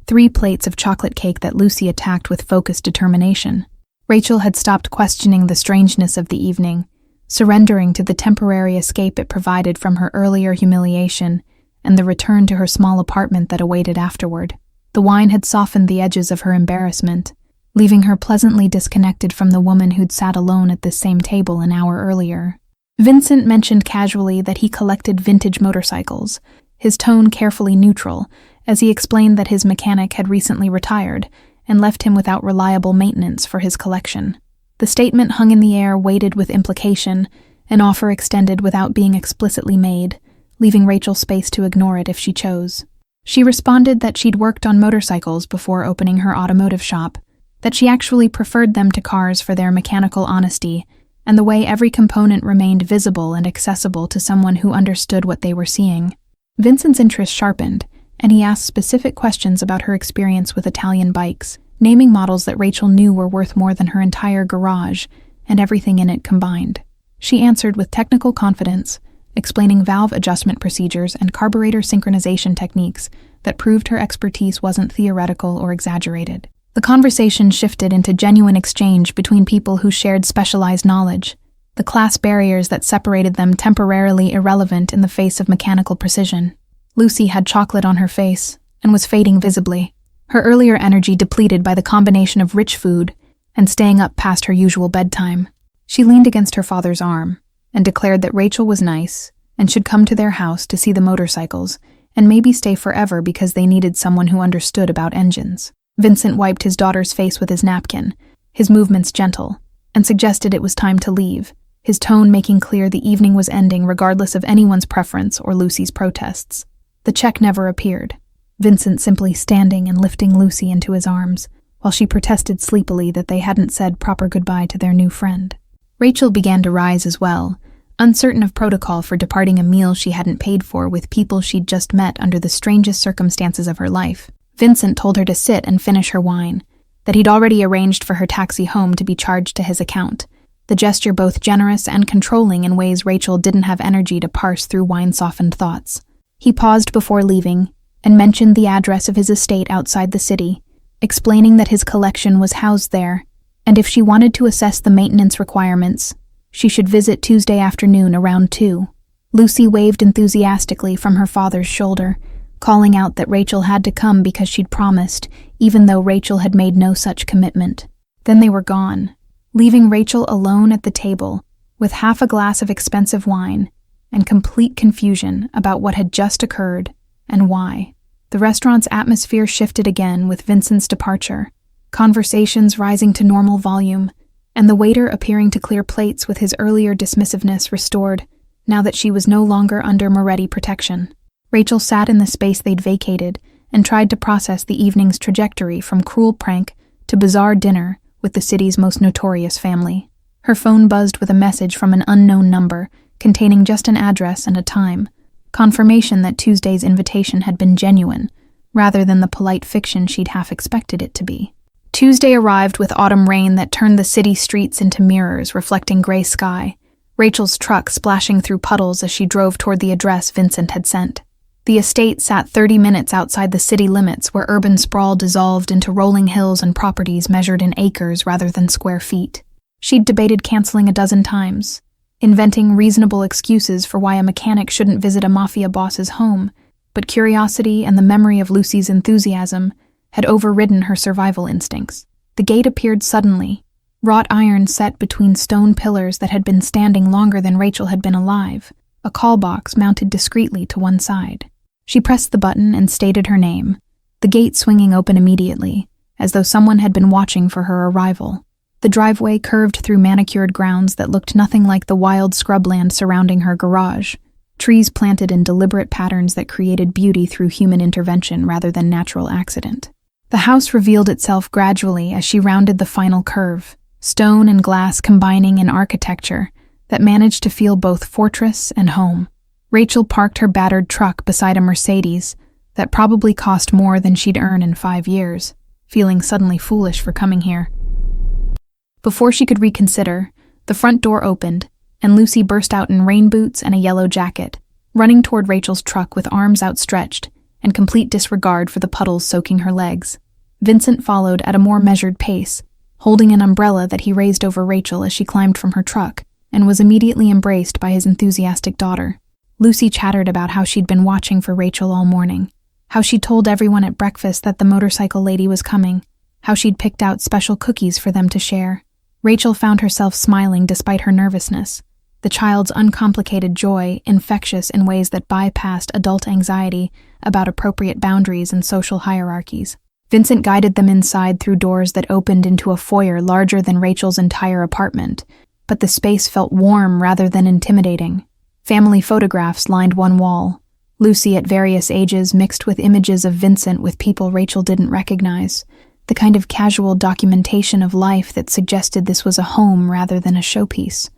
3 plates of chocolate cake that Lucy attacked with focused determination. Rachel had stopped questioning the strangeness of the evening, surrendering to the temporary escape it provided from her earlier humiliation and the return to her small apartment that awaited afterward. The wine had softened the edges of her embarrassment, leaving her pleasantly disconnected from the woman who'd sat alone at this same table an hour earlier. Vincent mentioned casually that he collected vintage motorcycles, his tone carefully neutral, as he explained that his mechanic had recently retired and left him without reliable maintenance for his collection. The statement hung in the air, weighted with implication, an offer extended without being explicitly made, leaving Rachel space to ignore it if she chose. She responded that she'd worked on motorcycles before opening her automotive shop, that she actually preferred them to cars for their mechanical honesty and the way every component remained visible and accessible to someone who understood what they were seeing. Vincent's interest sharpened, and he asked specific questions about her experience with Italian bikes, naming models that Rachel knew were worth more than her entire garage and everything in it combined. She answered with technical confidence, explaining valve adjustment procedures and carburetor synchronization techniques that proved her expertise wasn't theoretical or exaggerated. The conversation shifted into genuine exchange between people who shared specialized knowledge, the class barriers that separated them temporarily irrelevant in the face of mechanical precision. Lucy had chocolate on her face and was fading visibly, her earlier energy depleted by the combination of rich food and staying up past her usual bedtime. She leaned against her father's arm and declared that Rachel was nice and should come to their house to see the motorcycles and maybe stay forever because they needed someone who understood about engines. Vincent wiped his daughter's face with his napkin, his movements gentle, and suggested it was time to leave, his tone making clear the evening was ending regardless of anyone's preference or Lucy's protests. The check never appeared, Vincent simply standing and lifting Lucy into his arms, while she protested sleepily that they hadn't said proper goodbye to their new friend. Rachel began to rise as well, uncertain of protocol for departing a meal she hadn't paid for with people she'd just met under the strangest circumstances of her life. Vincent told her to sit and finish her wine, that he'd already arranged for her taxi home to be charged to his account, the gesture both generous and controlling in ways Rachel didn't have energy to parse through wine-softened thoughts. He paused before leaving and mentioned the address of his estate outside the city, explaining that his collection was housed there, and if she wanted to assess the maintenance requirements, she should visit Tuesday afternoon around 2. Lucy waved enthusiastically from her father's shoulder, calling out that Rachel had to come because she'd promised, even though Rachel had made no such commitment. Then they were gone, leaving Rachel alone at the table with half a glass of expensive wine and complete confusion about what had just occurred and why. The restaurant's atmosphere shifted again with Vincent's departure, conversations rising to normal volume, and the waiter appearing to clear plates with his earlier dismissiveness restored now that she was no longer under Moretti protection. Rachel sat in the space they'd vacated and tried to process the evening's trajectory from cruel prank to bizarre dinner with the city's most notorious family. Her phone buzzed with a message from an unknown number containing just an address and a time, confirmation that Tuesday's invitation had been genuine, rather than the polite fiction she'd half expected it to be. Tuesday arrived with autumn rain that turned the city streets into mirrors reflecting gray sky, Rachel's truck splashing through puddles as she drove toward the address Vincent had sent. The estate sat 30 minutes outside the city limits where urban sprawl dissolved into rolling hills and properties measured in acres rather than square feet. She'd debated canceling a dozen times, inventing reasonable excuses for why a mechanic shouldn't visit a Mafia boss's home, but curiosity and the memory of Lucy's enthusiasm had overridden her survival instincts. The gate appeared suddenly, wrought iron set between stone pillars that had been standing longer than Rachel had been alive, a call box mounted discreetly to one side. She pressed the button and stated her name, the gate swinging open immediately, as though someone had been watching for her arrival. The driveway curved through manicured grounds that looked nothing like the wild scrubland surrounding her garage, trees planted in deliberate patterns that created beauty through human intervention rather than natural accident. The house revealed itself gradually as she rounded the final curve, stone and glass combining in architecture that managed to feel both fortress and home. Rachel parked her battered truck beside a Mercedes that probably cost more than she'd earn in 5 years, feeling suddenly foolish for coming here. Before she could reconsider, the front door opened, and Lucy burst out in rain boots and a yellow jacket, running toward Rachel's truck with arms outstretched and complete disregard for the puddles soaking her legs. Vincent followed at a more measured pace, holding an umbrella that he raised over Rachel as she climbed from her truck, and was immediately embraced by his enthusiastic daughter. Lucy chattered about how she'd been watching for Rachel all morning, how she'd told everyone at breakfast that the motorcycle lady was coming, how she'd picked out special cookies for them to share. Rachel found herself smiling despite her nervousness, the child's uncomplicated joy infectious in ways that bypassed adult anxiety about appropriate boundaries and social hierarchies. Vincent guided them inside through doors that opened into a foyer larger than Rachel's entire apartment, but the space felt warm rather than intimidating. Family photographs lined one wall, Lucy at various ages mixed with images of Vincent with people Rachel didn't recognize, the kind of casual documentation of life that suggested this was a home rather than a showpiece.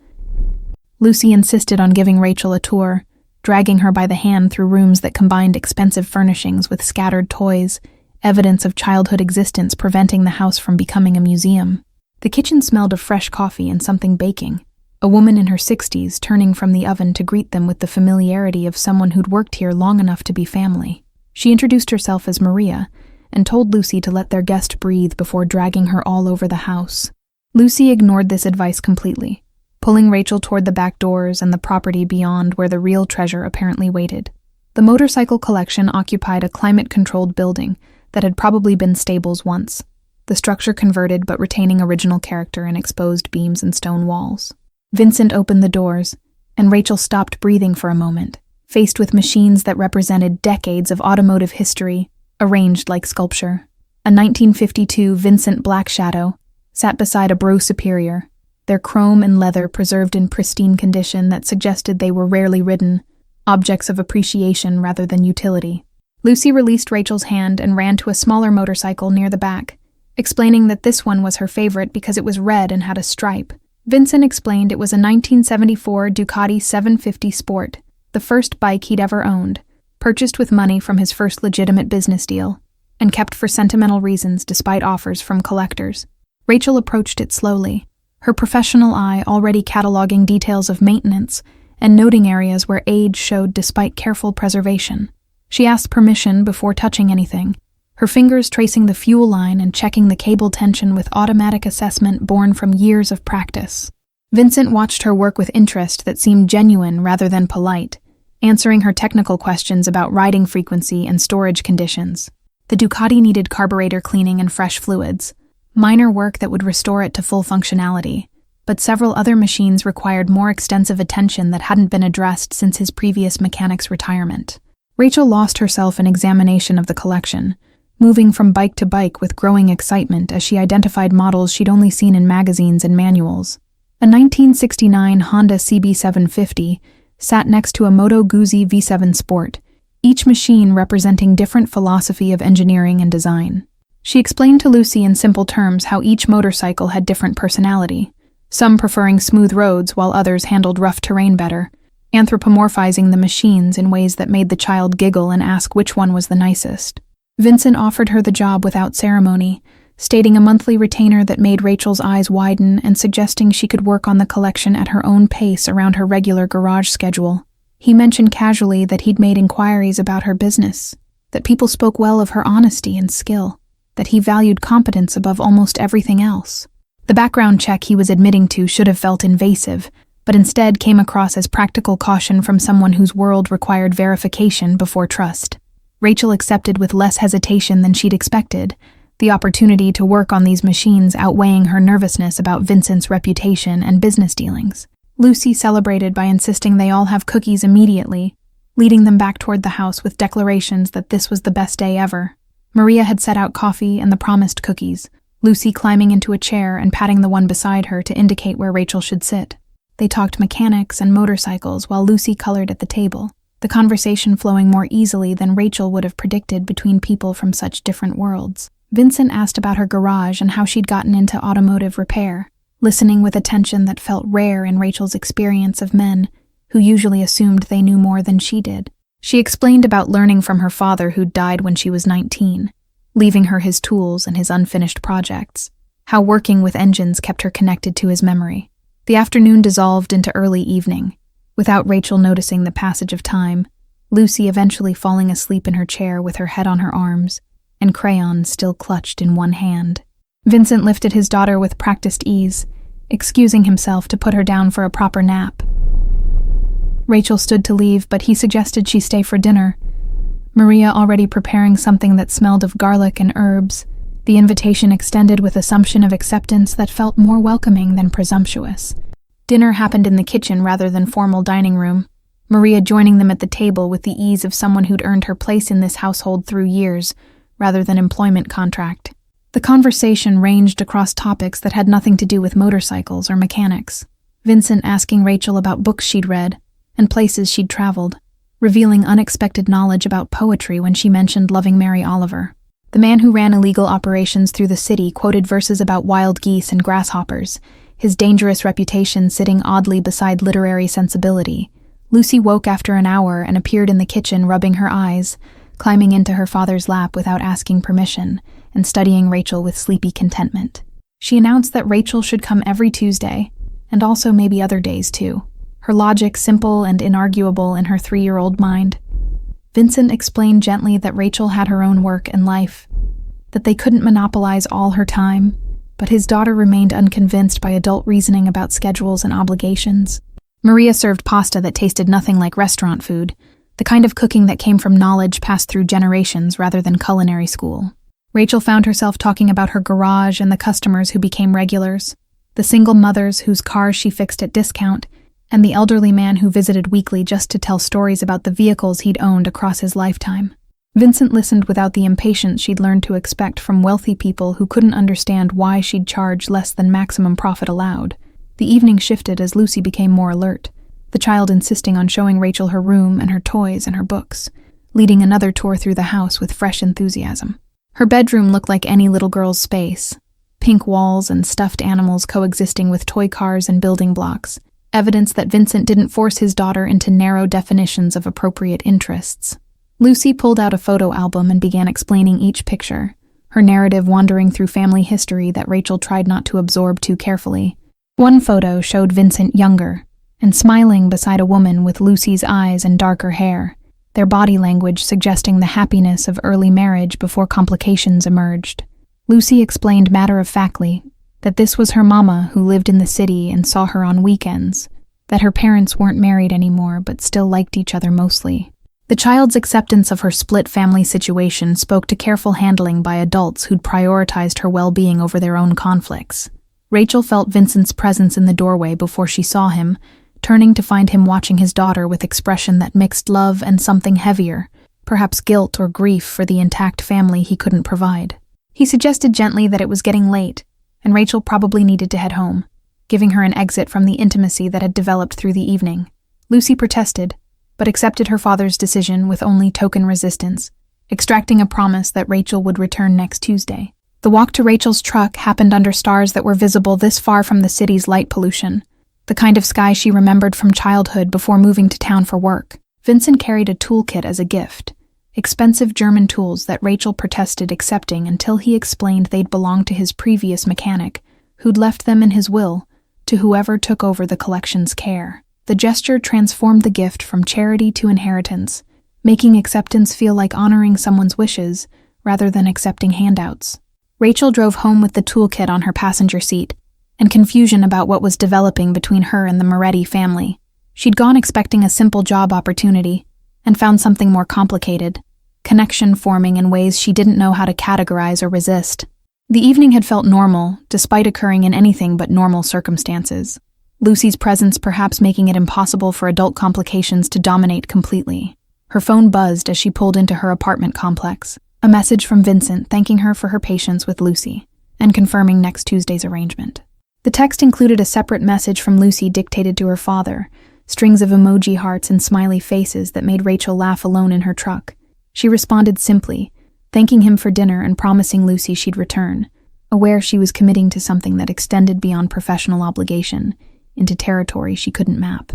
Lucy insisted on giving Rachel a tour, dragging her by the hand through rooms that combined expensive furnishings with scattered toys, evidence of childhood existence preventing the house from becoming a museum. The kitchen smelled of fresh coffee and something baking, a woman in her 60s turning from the oven to greet them with the familiarity of someone who'd worked here long enough to be family. She introduced herself as Maria and told Lucy to let their guest breathe before dragging her all over the house. Lucy ignored this advice completely, pulling Rachel toward the back doors and the property beyond where the real treasure apparently waited. The motorcycle collection occupied a climate-controlled building that had probably been stables once, the structure converted but retaining original character in exposed beams and stone walls. Vincent opened the doors, and Rachel stopped breathing for a moment, faced with machines that represented decades of automotive history, arranged like sculpture. A 1952 Vincent Black Shadow sat beside a bro superior, their chrome and leather preserved in pristine condition that suggested they were rarely ridden, objects of appreciation rather than utility. Lucy released Rachel's hand and ran to a smaller motorcycle near the back, explaining that this one was her favorite because it was red and had a stripe. Vincent explained it was a 1974 Ducati 750 Sport, the first bike he'd ever owned, purchased with money from his first legitimate business deal, and kept for sentimental reasons despite offers from collectors. Rachel approached it slowly, her professional eye already cataloging details of maintenance and noting areas where age showed despite careful preservation. She asked permission before touching anything, her fingers tracing the fuel line and checking the cable tension with automatic assessment born from years of practice. Vincent watched her work with interest that seemed genuine rather than polite, answering her technical questions about riding frequency and storage conditions. The Ducati needed carburetor cleaning and fresh fluids, minor work that would restore it to full functionality, but several other machines required more extensive attention that hadn't been addressed since his previous mechanic's retirement. Rachel lost herself in examination of the collection, moving from bike to bike with growing excitement as she identified models she'd only seen in magazines and manuals. A 1969 Honda CB750 sat next to a Moto Guzzi V7 Sport, each machine representing different philosophy of engineering and design. She explained to Lucy in simple terms how each motorcycle had different personality, some preferring smooth roads while others handled rough terrain better, anthropomorphizing the machines in ways that made the child giggle and ask which one was the nicest. Vincent offered her the job without ceremony, stating a monthly retainer that made Rachel's eyes widen and suggesting she could work on the collection at her own pace around her regular garage schedule. He mentioned casually that he'd made inquiries about her business, that people spoke well of her honesty and skill, that he valued competence above almost everything else. The background check he was admitting to should have felt invasive, but instead came across as practical caution from someone whose world required verification before trust. Rachel accepted with less hesitation than she'd expected, the opportunity to work on these machines outweighing her nervousness about Vincent's reputation and business dealings. Lucy celebrated by insisting they all have cookies immediately, leading them back toward the house with declarations that this was the best day ever. Maria had set out coffee and the promised cookies, Lucy climbing into a chair and patting the one beside her to indicate where Rachel should sit. They talked mechanics and motorcycles while Lucy colored at the table, the conversation flowing more easily than Rachel would have predicted between people from such different worlds. Vincent asked about her garage and how she'd gotten into automotive repair, listening with attention that felt rare in Rachel's experience of men who usually assumed they knew more than she did. She explained about learning from her father who'd died when she was 19, leaving her his tools and his unfinished projects, how working with engines kept her connected to his memory. The afternoon dissolved into early evening, without Rachel noticing the passage of time, Lucy eventually falling asleep in her chair with her head on her arms, and crayons still clutched in one hand. Vincent lifted his daughter with practiced ease, excusing himself to put her down for a proper nap. Rachel stood to leave, but he suggested she stay for dinner, Maria already preparing something that smelled of garlic and herbs, the invitation extended with assumption of acceptance that felt more welcoming than presumptuous. Dinner happened in the kitchen rather than formal dining room, Maria joining them at the table with the ease of someone who'd earned her place in this household through years, rather than employment contract. The conversation ranged across topics that had nothing to do with motorcycles or mechanics, Vincent asking Rachel about books she'd read and places she'd traveled, revealing unexpected knowledge about poetry when she mentioned loving Mary Oliver. The man who ran illegal operations through the city quoted verses about wild geese and grasshoppers, his dangerous reputation sitting oddly beside literary sensibility. Lucy woke after an hour and appeared in the kitchen rubbing her eyes, climbing into her father's lap without asking permission, and studying Rachel with sleepy contentment. She announced that Rachel should come every Tuesday, and also maybe other days too, her logic simple and inarguable in her 3-year-old mind. Vincent explained gently that Rachel had her own work and life, that they couldn't monopolize all her time, but his daughter remained unconvinced by adult reasoning about schedules and obligations. Maria served pasta that tasted nothing like restaurant food, the kind of cooking that came from knowledge passed through generations rather than culinary school. Rachel found herself talking about her garage and the customers who became regulars, the single mothers whose cars she fixed at discount, and the elderly man who visited weekly just to tell stories about the vehicles he'd owned across his lifetime. Vincent listened without the impatience she'd learned to expect from wealthy people who couldn't understand why she'd charge less than maximum profit allowed. The evening shifted as Lucy became more alert, the child insisting on showing Rachel her room and her toys and her books, leading another tour through the house with fresh enthusiasm. Her bedroom looked like any little girl's space, pink walls and stuffed animals coexisting with toy cars and building blocks, evidence that Vincent didn't force his daughter into narrow definitions of appropriate interests. Lucy pulled out a photo album and began explaining each picture, her narrative wandering through family history that Rachel tried not to absorb too carefully. One photo showed Vincent younger, and smiling beside a woman with Lucy's eyes and darker hair, their body language suggesting the happiness of early marriage before complications emerged. Lucy explained matter-of-factly that this was her mama who lived in the city and saw her on weekends, that her parents weren't married anymore but still liked each other mostly. The child's acceptance of her split family situation spoke to careful handling by adults who'd prioritized her well-being over their own conflicts. Rachel felt Vincent's presence in the doorway before she saw him, turning to find him watching his daughter with expression that mixed love and something heavier, perhaps guilt or grief for the intact family he couldn't provide. He suggested gently that it was getting late, and Rachel probably needed to head home, giving her an exit from the intimacy that had developed through the evening. Lucy protested, but accepted her father's decision with only token resistance, extracting a promise that Rachel would return next Tuesday. The walk to Rachel's truck happened under stars that were visible this far from the city's light pollution, the kind of sky she remembered from childhood before moving to town for work. Vincent carried a toolkit as a gift, expensive German tools that Rachel protested accepting until he explained they'd belonged to his previous mechanic, who'd left them in his will to whoever took over the collection's care. The gesture transformed the gift from charity to inheritance, making acceptance feel like honoring someone's wishes rather than accepting handouts. Rachel drove home with the toolkit on her passenger seat, and confusion about what was developing between her and the Moretti family. She'd gone expecting a simple job opportunity, and found something more complicated, connection forming in ways she didn't know how to categorize or resist. The evening had felt normal, despite occurring in anything but normal circumstances. Lucy's presence perhaps making it impossible for adult complications to dominate completely. Her phone buzzed as she pulled into her apartment complex, a message from Vincent thanking her for her patience with Lucy, and confirming next Tuesday's arrangement. The text included a separate message from Lucy dictated to her father, strings of emoji hearts and smiley faces that made Rachel laugh alone in her truck. She responded simply, thanking him for dinner and promising Lucy she'd return, aware she was committing to something that extended beyond professional obligation, into territory she couldn't map.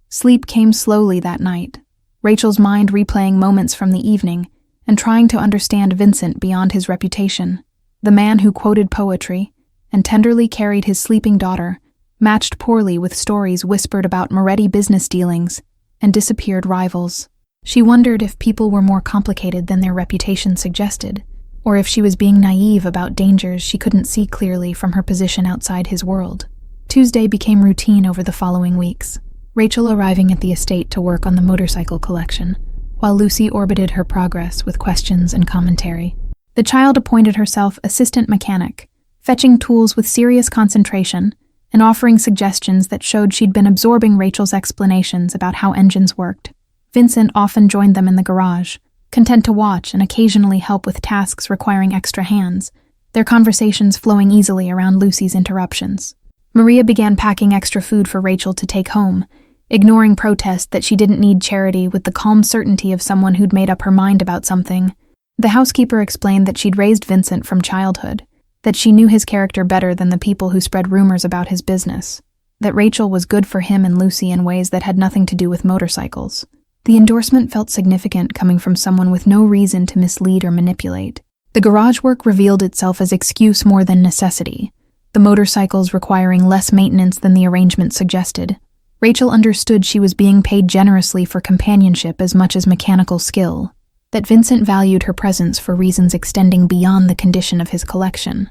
Sleep came slowly that night, Rachel's mind replaying moments from the evening and trying to understand Vincent beyond his reputation. The man who quoted poetry and tenderly carried his sleeping daughter matched poorly with stories whispered about Moretti business dealings and disappeared rivals. She wondered if people were more complicated than their reputation suggested, or if she was being naive about dangers she couldn't see clearly from her position outside his world. Tuesday became routine over the following weeks, Rachel arriving at the estate to work on the motorcycle collection, while Lucy orbited her progress with questions and commentary. The child appointed herself assistant mechanic, fetching tools with serious concentration and offering suggestions that showed she'd been absorbing Rachel's explanations about how engines worked. Vincent often joined them in the garage, content to watch and occasionally help with tasks requiring extra hands, their conversations flowing easily around Lucy's interruptions. Maria began packing extra food for Rachel to take home, ignoring protest that she didn't need charity with the calm certainty of someone who'd made up her mind about something. The housekeeper explained that she'd raised Vincent from childhood, that she knew his character better than the people who spread rumors about his business, that Rachel was good for him and Lucy in ways that had nothing to do with motorcycles. The endorsement felt significant coming from someone with no reason to mislead or manipulate. The garage work revealed itself as excuse more than necessity, the motorcycles requiring less maintenance than the arrangement suggested. Rachel understood she was being paid generously for companionship as much as mechanical skill, that Vincent valued her presence for reasons extending beyond the condition of his collection.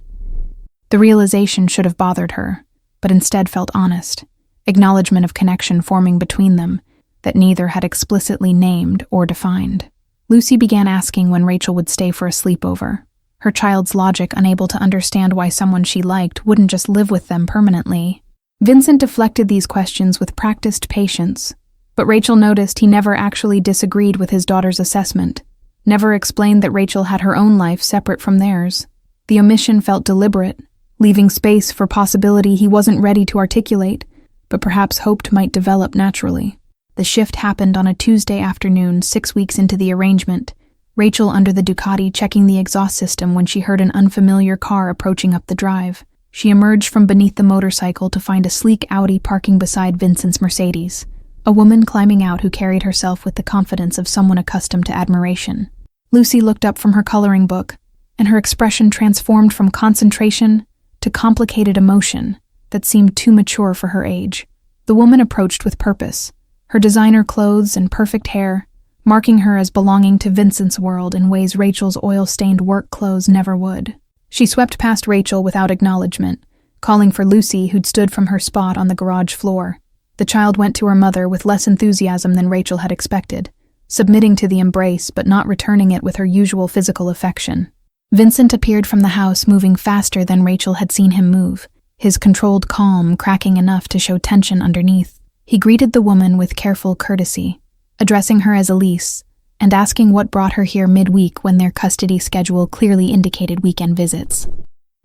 The realization should have bothered her, but instead felt honest, acknowledgement of connection forming between them that neither had explicitly named or defined. Lucy began asking when Rachel would stay for a sleepover, her child's logic unable to understand why someone she liked wouldn't just live with them permanently. Vincent deflected these questions with practiced patience, but Rachel noticed he never actually disagreed with his daughter's assessment, never explained that Rachel had her own life separate from theirs. The omission felt deliberate, leaving space for possibility he wasn't ready to articulate, but perhaps hoped might develop naturally. The shift happened on a Tuesday afternoon, 6 weeks into the arrangement, Rachel under the Ducati checking the exhaust system when she heard an unfamiliar car approaching up the drive. She emerged from beneath the motorcycle to find a sleek Audi parking beside Vincent's Mercedes, a woman climbing out who carried herself with the confidence of someone accustomed to admiration. Lucy looked up from her coloring book, and her expression transformed from concentration to complicated emotion that seemed too mature for her age. The woman approached with purpose, her designer clothes and perfect hair, marking her as belonging to Vincent's world in ways Rachel's oil-stained work clothes never would. She swept past Rachel without acknowledgement, calling for Lucy, who'd stood from her spot on the garage floor. The child went to her mother with less enthusiasm than Rachel had expected, submitting to the embrace but not returning it with her usual physical affection. Vincent appeared from the house moving faster than Rachel had seen him move, his controlled calm cracking enough to show tension underneath. He greeted the woman with careful courtesy, addressing her as Elise, and asking what brought her here midweek when their custody schedule clearly indicated weekend visits.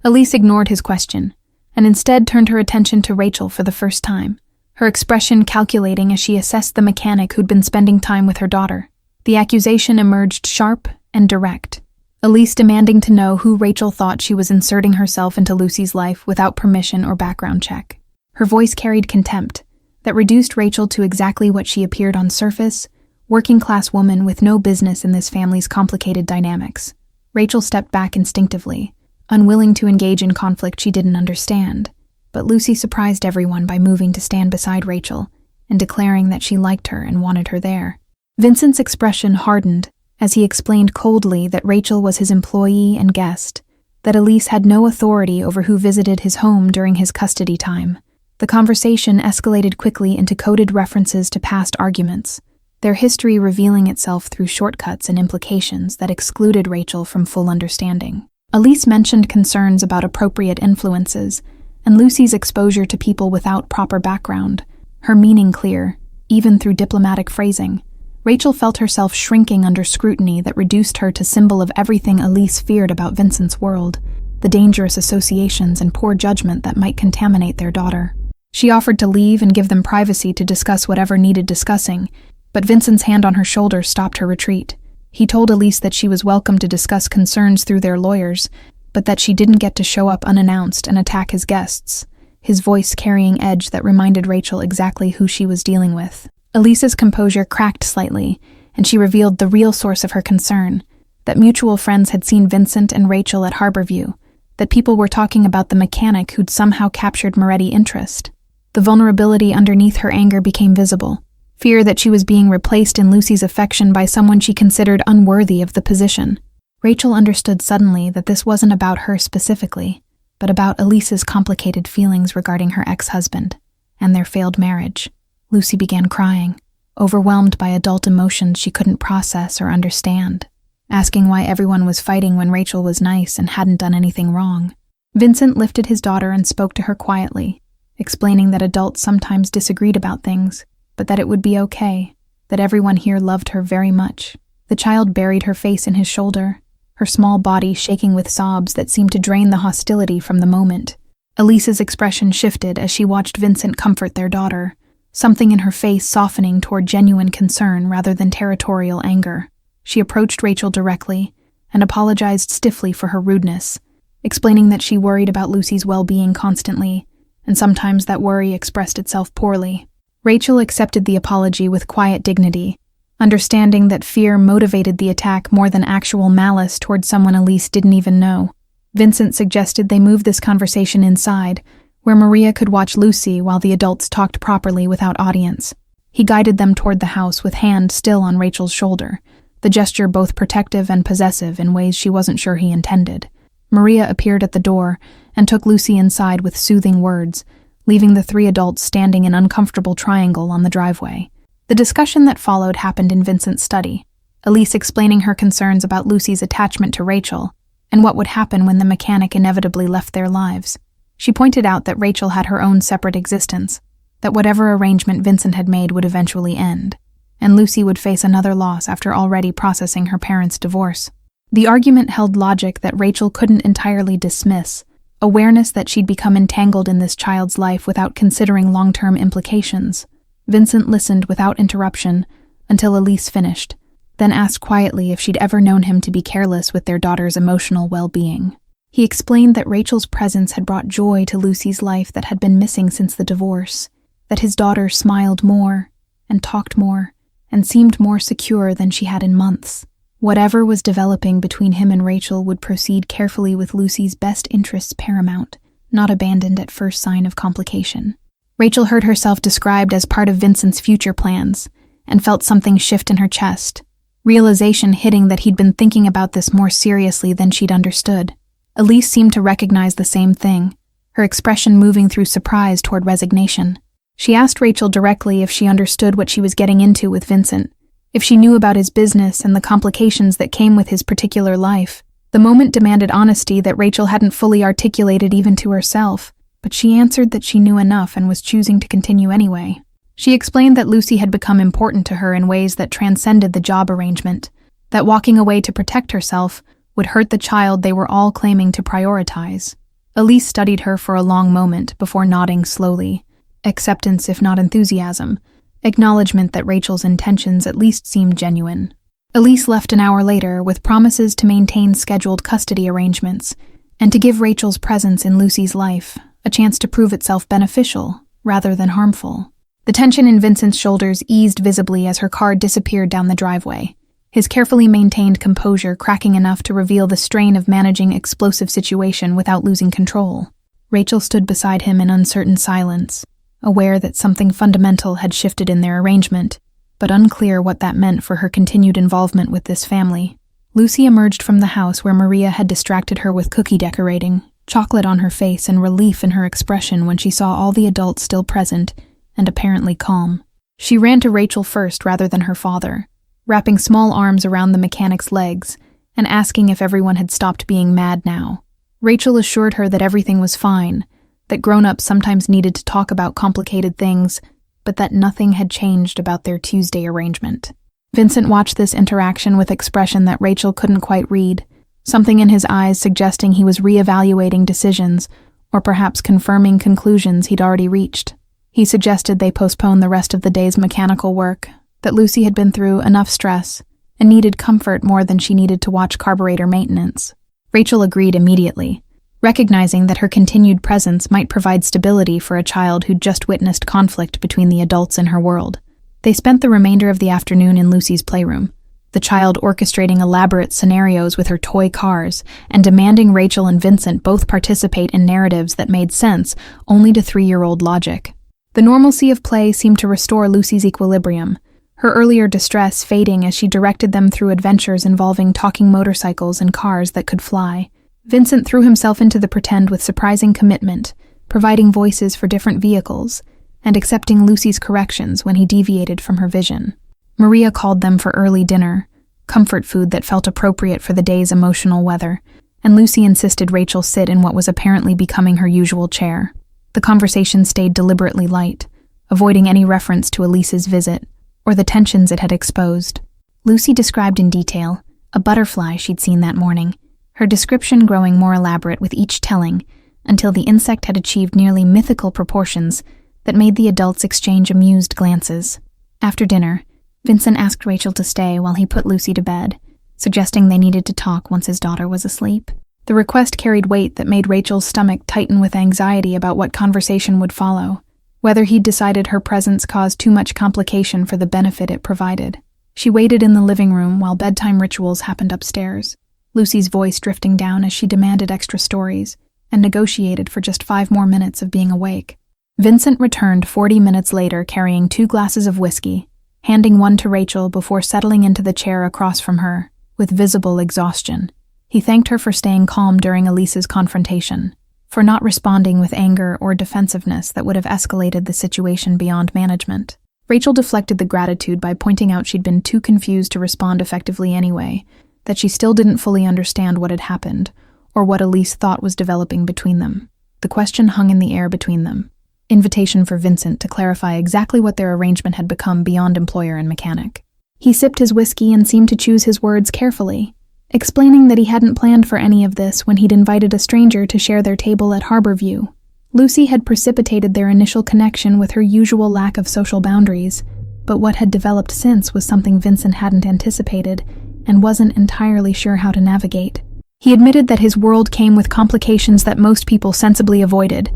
Elise ignored his question, and instead turned her attention to Rachel for the first time, her expression calculating as she assessed the mechanic who'd been spending time with her daughter. The accusation emerged sharp and direct, Elise demanding to know who Rachel thought she was inserting herself into Lucy's life without permission or background check. Her voice carried contempt that reduced Rachel to exactly what she appeared on surface, working-class woman with no business in this family's complicated dynamics. Rachel stepped back instinctively, unwilling to engage in conflict she didn't understand, but Lucy surprised everyone by moving to stand beside Rachel and declaring that she liked her and wanted her there. Vincent's expression hardened as he explained coldly that Rachel was his employee and guest, that Elise had no authority over who visited his home during his custody time. The conversation escalated quickly into coded references to past arguments, their history revealing itself through shortcuts and implications that excluded Rachel from full understanding. Elise mentioned concerns about appropriate influences and Lucy's exposure to people without proper background, her meaning clear, even through diplomatic phrasing. Rachel felt herself shrinking under scrutiny that reduced her to symbol of everything Elise feared about Vincent's world, the dangerous associations and poor judgment that might contaminate their daughter. She offered to leave and give them privacy to discuss whatever needed discussing, but Vincent's hand on her shoulder stopped her retreat. He told Elise that she was welcome to discuss concerns through their lawyers, but that she didn't get to show up unannounced and attack his guests, his voice carrying edge that reminded Rachel exactly who she was dealing with. Elise's composure cracked slightly, and she revealed the real source of her concern, that mutual friends had seen Vincent and Rachel at Harborview, that people were talking about the mechanic who'd somehow captured Moretti interest. The vulnerability underneath her anger became visible, fear that she was being replaced in Lucy's affection by someone she considered unworthy of the position. Rachel understood suddenly that this wasn't about her specifically, but about Elise's complicated feelings regarding her ex-husband and their failed marriage. Lucy began crying, overwhelmed by adult emotions she couldn't process or understand, asking why everyone was fighting when Rachel was nice and hadn't done anything wrong. Vincent lifted his daughter and spoke to her quietly, explaining that adults sometimes disagreed about things, but that it would be okay, that everyone here loved her very much. The child buried her face in his shoulder, her small body shaking with sobs that seemed to drain the hostility from the moment. Elise's expression shifted as she watched Vincent comfort their daughter, something in her face softening toward genuine concern rather than territorial anger. She approached Rachel directly and apologized stiffly for her rudeness, explaining that she worried about Lucy's well-being constantly, and sometimes that worry expressed itself poorly. Rachel accepted the apology with quiet dignity, understanding that fear motivated the attack more than actual malice toward someone Elise didn't even know. Vincent suggested they move this conversation inside, where Maria could watch Lucy while the adults talked properly without audience. He guided them toward the house with hand still on Rachel's shoulder, the gesture both protective and possessive in ways she wasn't sure he intended. Maria appeared at the door and took Lucy inside with soothing words, leaving the three adults standing in uncomfortable triangle on the driveway. The discussion that followed happened in Vincent's study, Elise explaining her concerns about Lucy's attachment to Rachel and what would happen when the mechanic inevitably left their lives. She pointed out that Rachel had her own separate existence, that whatever arrangement Vincent had made would eventually end, and Lucy would face another loss after already processing her parents' divorce. The argument held logic that Rachel couldn't entirely dismiss, awareness that she'd become entangled in this child's life without considering long-term implications. Vincent listened without interruption until Elise finished, then asked quietly if she'd ever known him to be careless with their daughter's emotional well-being. He explained that Rachel's presence had brought joy to Lucy's life that had been missing since the divorce, that his daughter smiled more, and talked more, and seemed more secure than she had in months. Whatever was developing between him and Rachel would proceed carefully with Lucy's best interests paramount, not abandoned at first sign of complication. Rachel heard herself described as part of Vincent's future plans, and felt something shift in her chest, realization hitting that he'd been thinking about this more seriously than she'd understood. Elise seemed to recognize the same thing, her expression moving through surprise toward resignation. She asked Rachel directly if she understood what she was getting into with Vincent, if she knew about his business and the complications that came with his particular life. The moment demanded honesty that Rachel hadn't fully articulated even to herself, but she answered that she knew enough and was choosing to continue anyway. She explained that Lucy had become important to her in ways that transcended the job arrangement, that walking away to protect herself would hurt the child they were all claiming to prioritize. Elise studied her for a long moment before nodding slowly. Acceptance, if not enthusiasm, acknowledgement that Rachel's intentions at least seemed genuine. Elise left an hour later with promises to maintain scheduled custody arrangements and to give Rachel's presence in Lucy's life a chance to prove itself beneficial rather than harmful. The tension in Vincent's shoulders eased visibly as her car disappeared down the driveway, his carefully maintained composure cracking enough to reveal the strain of managing explosive situation without losing control. Rachel stood beside him in uncertain silence, aware that something fundamental had shifted in their arrangement, but unclear what that meant for her continued involvement with this family. Lucy emerged from the house where Maria had distracted her with cookie decorating, chocolate on her face and relief in her expression when she saw all the adults still present and apparently calm. She ran to Rachel first rather than her father, wrapping small arms around the mechanic's legs and asking if everyone had stopped being mad now. Rachel assured her that everything was fine, that grown-ups sometimes needed to talk about complicated things, but that nothing had changed about their Tuesday arrangement. Vincent watched this interaction with expression that Rachel couldn't quite read, something in his eyes suggesting he was reevaluating decisions, or perhaps confirming conclusions he'd already reached. He suggested they postpone the rest of the day's mechanical work, that Lucy had been through enough stress and needed comfort more than she needed to watch carburetor maintenance. Rachel agreed immediately, recognizing that her continued presence might provide stability for a child who'd just witnessed conflict between the adults in her world. They spent the remainder of the afternoon in Lucy's playroom, the child orchestrating elaborate scenarios with her toy cars and demanding Rachel and Vincent both participate in narratives that made sense only to 3-year-old logic. The normalcy of play seemed to restore Lucy's equilibrium, her earlier distress fading as she directed them through adventures involving talking motorcycles and cars that could fly. Vincent threw himself into the pretend with surprising commitment, providing voices for different vehicles, and accepting Lucy's corrections when he deviated from her vision. Maria called them for early dinner, comfort food that felt appropriate for the day's emotional weather, and Lucy insisted Rachel sit in what was apparently becoming her usual chair. The conversation stayed deliberately light, avoiding any reference to Elise's visit, or the tensions it had exposed. Lucy described in detail a butterfly she'd seen that morning, her description growing more elaborate with each telling, until the insect had achieved nearly mythical proportions that made the adults exchange amused glances. After dinner, Vincent asked Rachel to stay while he put Lucy to bed, suggesting they needed to talk once his daughter was asleep. The request carried weight that made Rachel's stomach tighten with anxiety about what conversation would follow, whether he'd decided her presence caused too much complication for the benefit it provided. She waited in the living room while bedtime rituals happened upstairs, Lucy's voice drifting down as she demanded extra stories, and negotiated for just 5 more minutes of being awake. Vincent returned 40 minutes later carrying 2 glasses of whiskey, handing one to Rachel before settling into the chair across from her, with visible exhaustion. He thanked her for staying calm during Elise's confrontation, for not responding with anger or defensiveness that would have escalated the situation beyond management. Rachel deflected the gratitude by pointing out she'd been too confused to respond effectively anyway, that she still didn't fully understand what had happened, or what Elise thought was developing between them. The question hung in the air between them. invitation for Vincent to clarify exactly what their arrangement had become beyond employer and mechanic. He sipped his whiskey and seemed to choose his words carefully, explaining that he hadn't planned for any of this when he'd invited a stranger to share their table at Harborview. Lucy had precipitated their initial connection with her usual lack of social boundaries, but what had developed since was something Vincent hadn't anticipated and wasn't entirely sure how to navigate. He admitted that his world came with complications that most people sensibly avoided,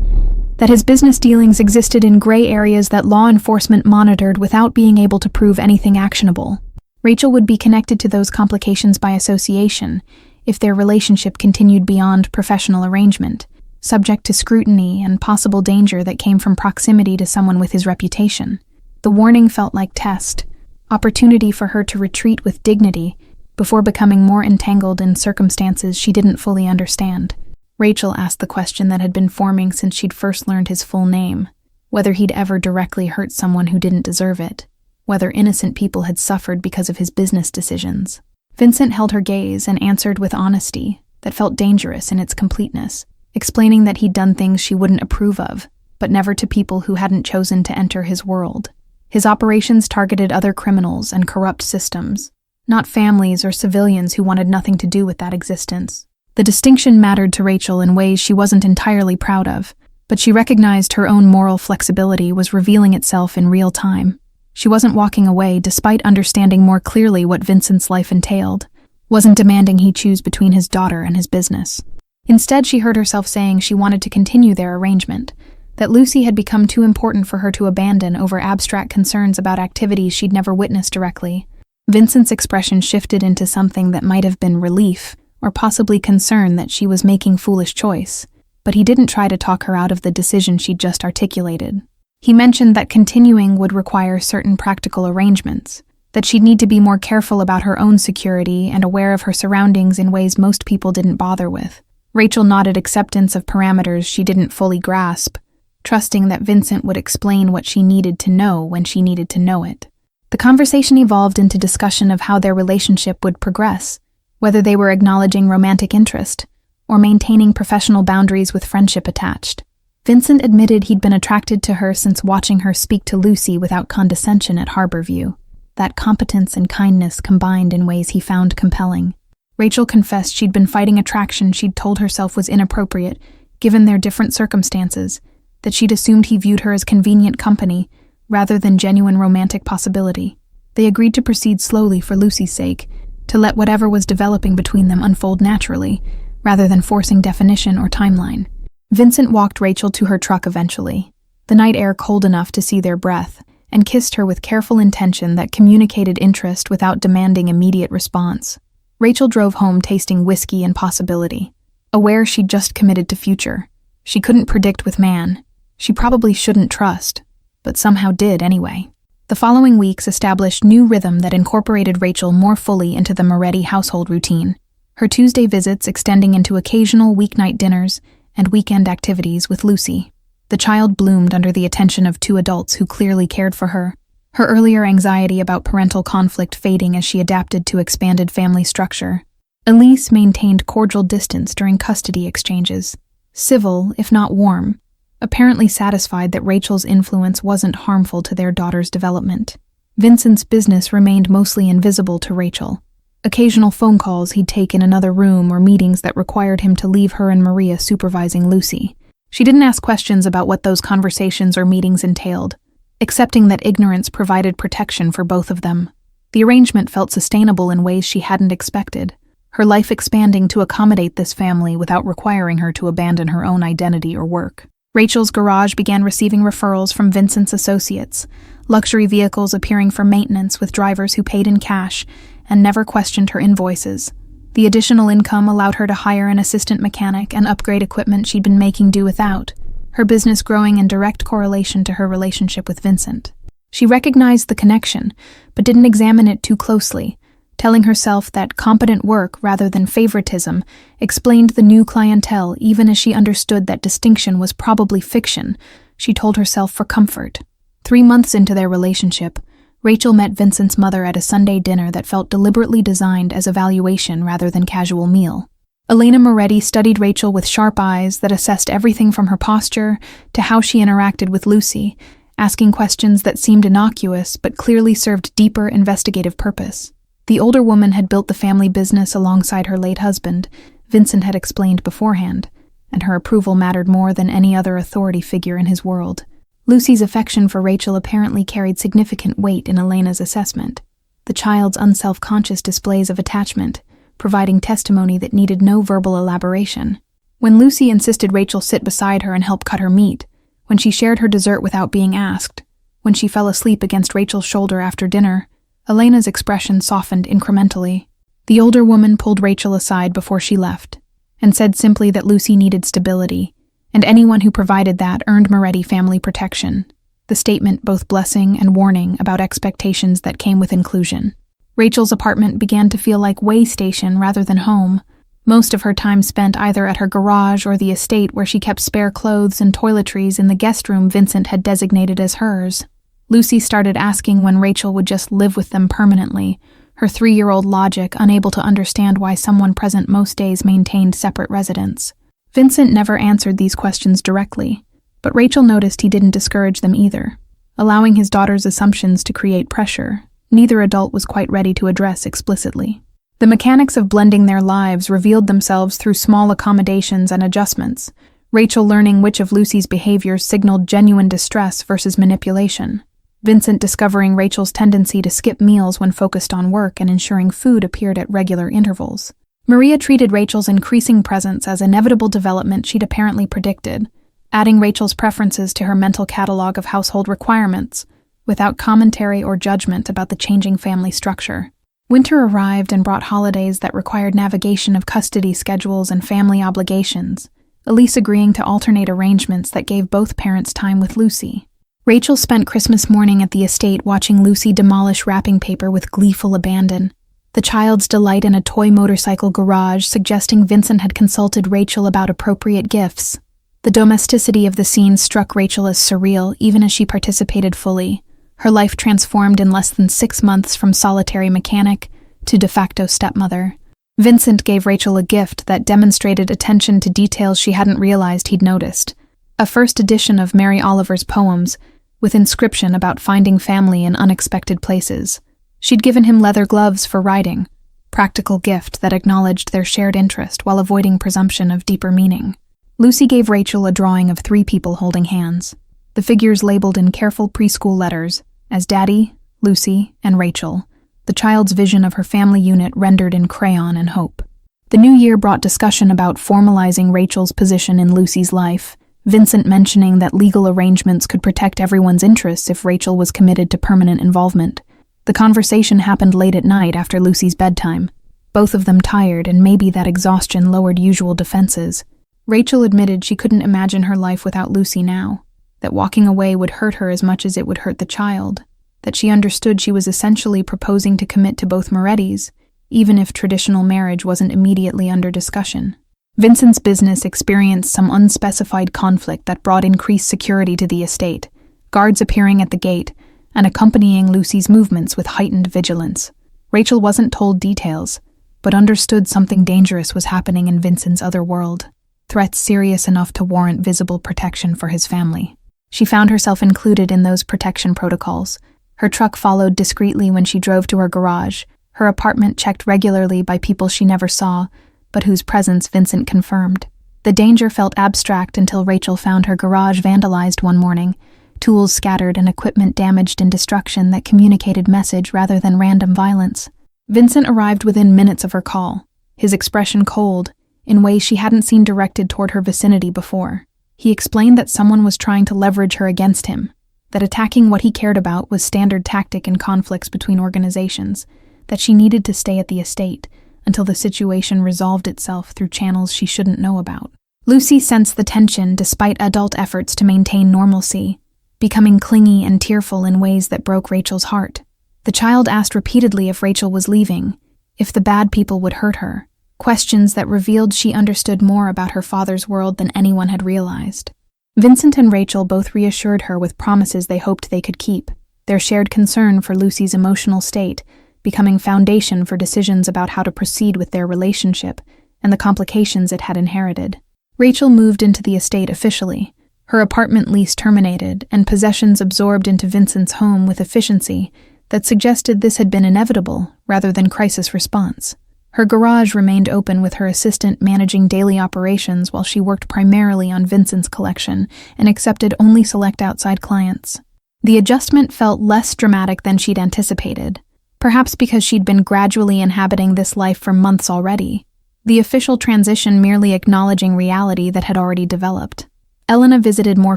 that his business dealings existed in gray areas that law enforcement monitored without being able to prove anything actionable. Rachel would be connected to those complications by association if their relationship continued beyond professional arrangement, subject to scrutiny and possible danger that came from proximity to someone with his reputation. The warning felt like test, opportunity for her to retreat with dignity before becoming more entangled in circumstances she didn't fully understand. Rachel asked the question that had been forming since she'd first learned his full name, whether he'd ever directly hurt someone who didn't deserve it, whether innocent people had suffered because of his business decisions. Vincent held her gaze and answered with honesty that felt dangerous in its completeness, explaining that he'd done things she wouldn't approve of, but never to people who hadn't chosen to enter his world. His operations targeted other criminals and corrupt systems, not families or civilians who wanted nothing to do with that existence. The distinction mattered to Rachel in ways she wasn't entirely proud of, but she recognized her own moral flexibility was revealing itself in real time. She wasn't walking away despite understanding more clearly what Vincent's life entailed, wasn't demanding he choose between his daughter and his business. Instead, she heard herself saying she wanted to continue their arrangement, that Lucy had become too important for her to abandon over abstract concerns about activities she'd never witnessed directly. Vincent's expression shifted into something that might have been relief, or possibly concern that she was making foolish choice, but he didn't try to talk her out of the decision she'd just articulated. He mentioned that continuing would require certain practical arrangements, that she'd need to be more careful about her own security and aware of her surroundings in ways most people didn't bother with. Rachel nodded acceptance of parameters she didn't fully grasp, trusting that Vincent would explain what she needed to know when she needed to know it. The conversation evolved into discussion of how their relationship would progress, whether they were acknowledging romantic interest or maintaining professional boundaries with friendship attached. Vincent admitted he'd been attracted to her since watching her speak to Lucy without condescension at Harborview, that competence and kindness combined in ways he found compelling. Rachel confessed she'd been fighting attraction she'd told herself was inappropriate, given their different circumstances, that she'd assumed he viewed her as convenient company rather than genuine romantic possibility. They agreed to proceed slowly for Lucy's sake, to let whatever was developing between them unfold naturally, rather than forcing definition or timeline. Vincent walked Rachel to her truck eventually, the night air cold enough to see their breath, and kissed her with careful intention that communicated interest without demanding immediate response. Rachel drove home tasting whiskey and possibility, aware she'd just committed to future. She couldn't predict with man. She probably shouldn't trust, but somehow did anyway. The following weeks established new rhythm that incorporated Rachel more fully into the Moretti household routine, her Tuesday visits extending into occasional weeknight dinners and weekend activities with Lucy. The child bloomed under the attention of two adults who clearly cared for her, her earlier anxiety about parental conflict fading as she adapted to expanded family structure. Elise maintained cordial distance during custody exchanges, civil, if not warm, apparently satisfied that Rachel's influence wasn't harmful to their daughter's development. Vincent's business remained mostly invisible to Rachel. Occasional phone calls he'd take in another room or meetings that required him to leave her and Maria supervising Lucy. She didn't ask questions about what those conversations or meetings entailed, accepting that ignorance provided protection for both of them. The arrangement felt sustainable in ways she hadn't expected, her life expanding to accommodate this family without requiring her to abandon her own identity or work. Rachel's garage began receiving referrals from Vincent's associates, luxury vehicles appearing for maintenance with drivers who paid in cash and never questioned her invoices. The additional income allowed her to hire an assistant mechanic and upgrade equipment she'd been making do without, her business growing in direct correlation to her relationship with Vincent. She recognized the connection, but didn't examine it too closely, telling herself that competent work rather than favoritism explained the new clientele even as she understood that distinction was probably fiction. She told herself for comfort. 3 months into their relationship, Rachel met Vincent's mother at a Sunday dinner that felt deliberately designed as evaluation rather than casual meal. Elena Moretti studied Rachel with sharp eyes that assessed everything from her posture to how she interacted with Lucy, asking questions that seemed innocuous but clearly served deeper investigative purpose. The older woman had built the family business alongside her late husband, Vincent had explained beforehand, and her approval mattered more than any other authority figure in his world. Lucy's affection for Rachel apparently carried significant weight in Elena's assessment, the child's unself-conscious displays of attachment, providing testimony that needed no verbal elaboration. When Lucy insisted Rachel sit beside her and help cut her meat, when she shared her dessert without being asked, when she fell asleep against Rachel's shoulder after dinner, Elena's expression softened incrementally. The older woman pulled Rachel aside before she left, and said simply that Lucy needed stability, and anyone who provided that earned Moretti family protection, the statement both blessing and warning about expectations that came with inclusion. Rachel's apartment began to feel like way station rather than home, most of her time spent either at her garage or the estate where she kept spare clothes and toiletries in the guest room Vincent had designated as hers. Lucy started asking when Rachel would just live with them permanently, her 3-year-old logic unable to understand why someone present most days maintained separate residence. Vincent never answered these questions directly, but Rachel noticed he didn't discourage them either, allowing his daughter's assumptions to create pressure neither adult was quite ready to address explicitly. The mechanics of blending their lives revealed themselves through small accommodations and adjustments, Rachel learning which of Lucy's behaviors signaled genuine distress versus manipulation, Vincent discovering Rachel's tendency to skip meals when focused on work and ensuring food appeared at regular intervals. Maria treated Rachel's increasing presence as inevitable development she'd apparently predicted, adding Rachel's preferences to her mental catalog of household requirements, without commentary or judgment about the changing family structure. Winter arrived and brought holidays that required navigation of custody schedules and family obligations, Elise agreeing to alternate arrangements that gave both parents time with Lucy. Rachel spent Christmas morning at the estate watching Lucy demolish wrapping paper with gleeful abandon, the child's delight in a toy motorcycle garage suggesting Vincent had consulted Rachel about appropriate gifts. The domesticity of the scene struck Rachel as surreal even as she participated fully, her life transformed in less than 6 months from solitary mechanic to de facto stepmother. Vincent gave Rachel a gift that demonstrated attention to details she hadn't realized he'd noticed, a first edition of Mary Oliver's poems, with inscription about finding family in unexpected places. She'd given him leather gloves for riding, practical gift that acknowledged their shared interest while avoiding presumption of deeper meaning. Lucy gave Rachel a drawing of 3 people holding hands, the figures labeled in careful preschool letters as Daddy, Lucy, and Rachel, the child's vision of her family unit rendered in crayon and hope. The new year brought discussion about formalizing Rachel's position in Lucy's life, Vincent mentioning that legal arrangements could protect everyone's interests if Rachel was committed to permanent involvement. The conversation happened late at night after Lucy's bedtime, both of them tired, and maybe that exhaustion lowered usual defenses. Rachel admitted she couldn't imagine her life without Lucy now, that walking away would hurt her as much as it would hurt the child, that she understood she was essentially proposing to commit to both Morettis, even if traditional marriage wasn't immediately under discussion. Vincent's business experienced some unspecified conflict that brought increased security to the estate, guards appearing at the gate and accompanying Lucy's movements with heightened vigilance. Rachel wasn't told details, but understood something dangerous was happening in Vincent's other world, threats serious enough to warrant visible protection for his family. She found herself included in those protection protocols. Her truck followed discreetly when she drove to her garage, her apartment checked regularly by people she never saw, but whose presence Vincent confirmed. The danger felt abstract until Rachel found her garage vandalized one morning, tools scattered and equipment damaged in destruction that communicated message rather than random violence. Vincent arrived within minutes of her call, his expression cold, in ways she hadn't seen directed toward her vicinity before. He explained that someone was trying to leverage her against him, that attacking what he cared about was standard tactic in conflicts between organizations, that she needed to stay at the estate until the situation resolved itself through channels she shouldn't know about. Lucy sensed the tension despite adult efforts to maintain normalcy, becoming clingy and tearful in ways that broke Rachel's heart. The child asked repeatedly if Rachel was leaving, if the bad people would hurt her, questions that revealed she understood more about her father's world than anyone had realized. Vincent and Rachel both reassured her with promises they hoped they could keep, their shared concern for Lucy's emotional state becoming foundation for decisions about how to proceed with their relationship, and the complications it had inherited. Rachel moved into the estate officially, her apartment lease terminated, and possessions absorbed into Vincent's home with efficiency that suggested this had been inevitable rather than crisis response. Her garage remained open with her assistant managing daily operations while she worked primarily on Vincent's collection and accepted only select outside clients. The adjustment felt less dramatic than she'd anticipated, perhaps because she'd been gradually inhabiting this life for months already, the official transition merely acknowledging reality that had already developed. Elena visited more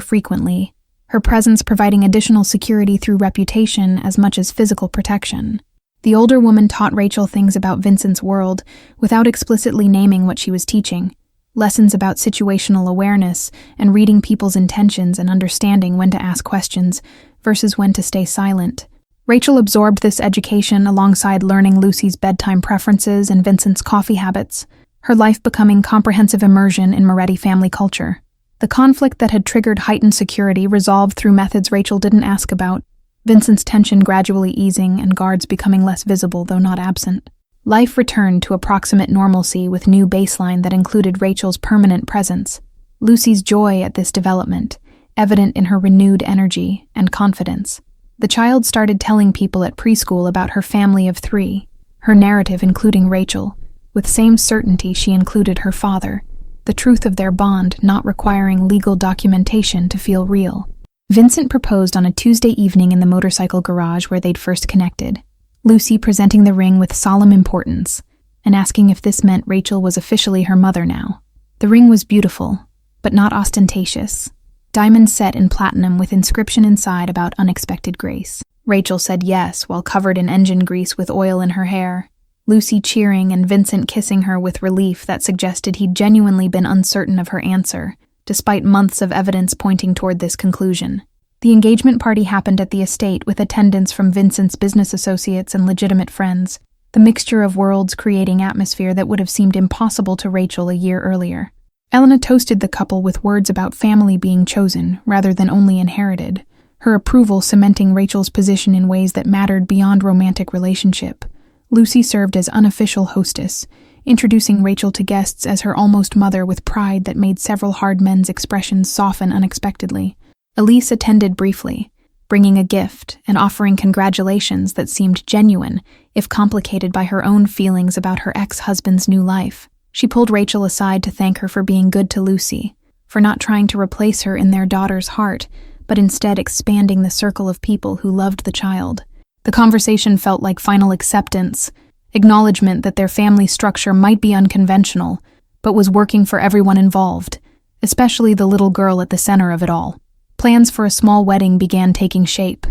frequently, her presence providing additional security through reputation as much as physical protection. The older woman taught Rachel things about Vincent's world without explicitly naming what she was teaching, lessons about situational awareness and reading people's intentions and understanding when to ask questions versus when to stay silent. Rachel absorbed this education alongside learning Lucy's bedtime preferences and Vincent's coffee habits, her life becoming comprehensive immersion in Moretti family culture. The conflict that had triggered heightened security resolved through methods Rachel didn't ask about, Vincent's tension gradually easing and guards becoming less visible though not absent. Life returned to approximate normalcy with new baseline that included Rachel's permanent presence, Lucy's joy at this development, evident in her renewed energy and confidence. The child started telling people at preschool about her family of 3, her narrative including Rachel, with same certainty she included her father, the truth of their bond not requiring legal documentation to feel real. Vincent proposed on a Tuesday evening in the motorcycle garage where they'd first connected, Lucy presenting the ring with solemn importance and asking if this meant Rachel was officially her mother now. The ring was beautiful, but not ostentatious. Diamonds set in platinum with inscription inside about unexpected grace. Rachel said yes while covered in engine grease with oil in her hair, Lucy cheering and Vincent kissing her with relief that suggested he'd genuinely been uncertain of her answer, despite months of evidence pointing toward this conclusion. The engagement party happened at the estate with attendance from Vincent's business associates and legitimate friends, the mixture of worlds creating atmosphere that would have seemed impossible to Rachel a year earlier. Elena toasted the couple with words about family being chosen rather than only inherited, her approval cementing Rachel's position in ways that mattered beyond romantic relationship. Lucy served as unofficial hostess, introducing Rachel to guests as her almost mother with pride that made several hard men's expressions soften unexpectedly. Elise attended briefly, bringing a gift and offering congratulations that seemed genuine, if complicated by her own feelings about her ex-husband's new life. She pulled Rachel aside to thank her for being good to Lucy, for not trying to replace her in their daughter's heart, but instead expanding the circle of people who loved the child. The conversation felt like final acceptance, acknowledgement that their family structure might be unconventional, but was working for everyone involved, especially the little girl at the center of it all. Plans for a small wedding began taking shape,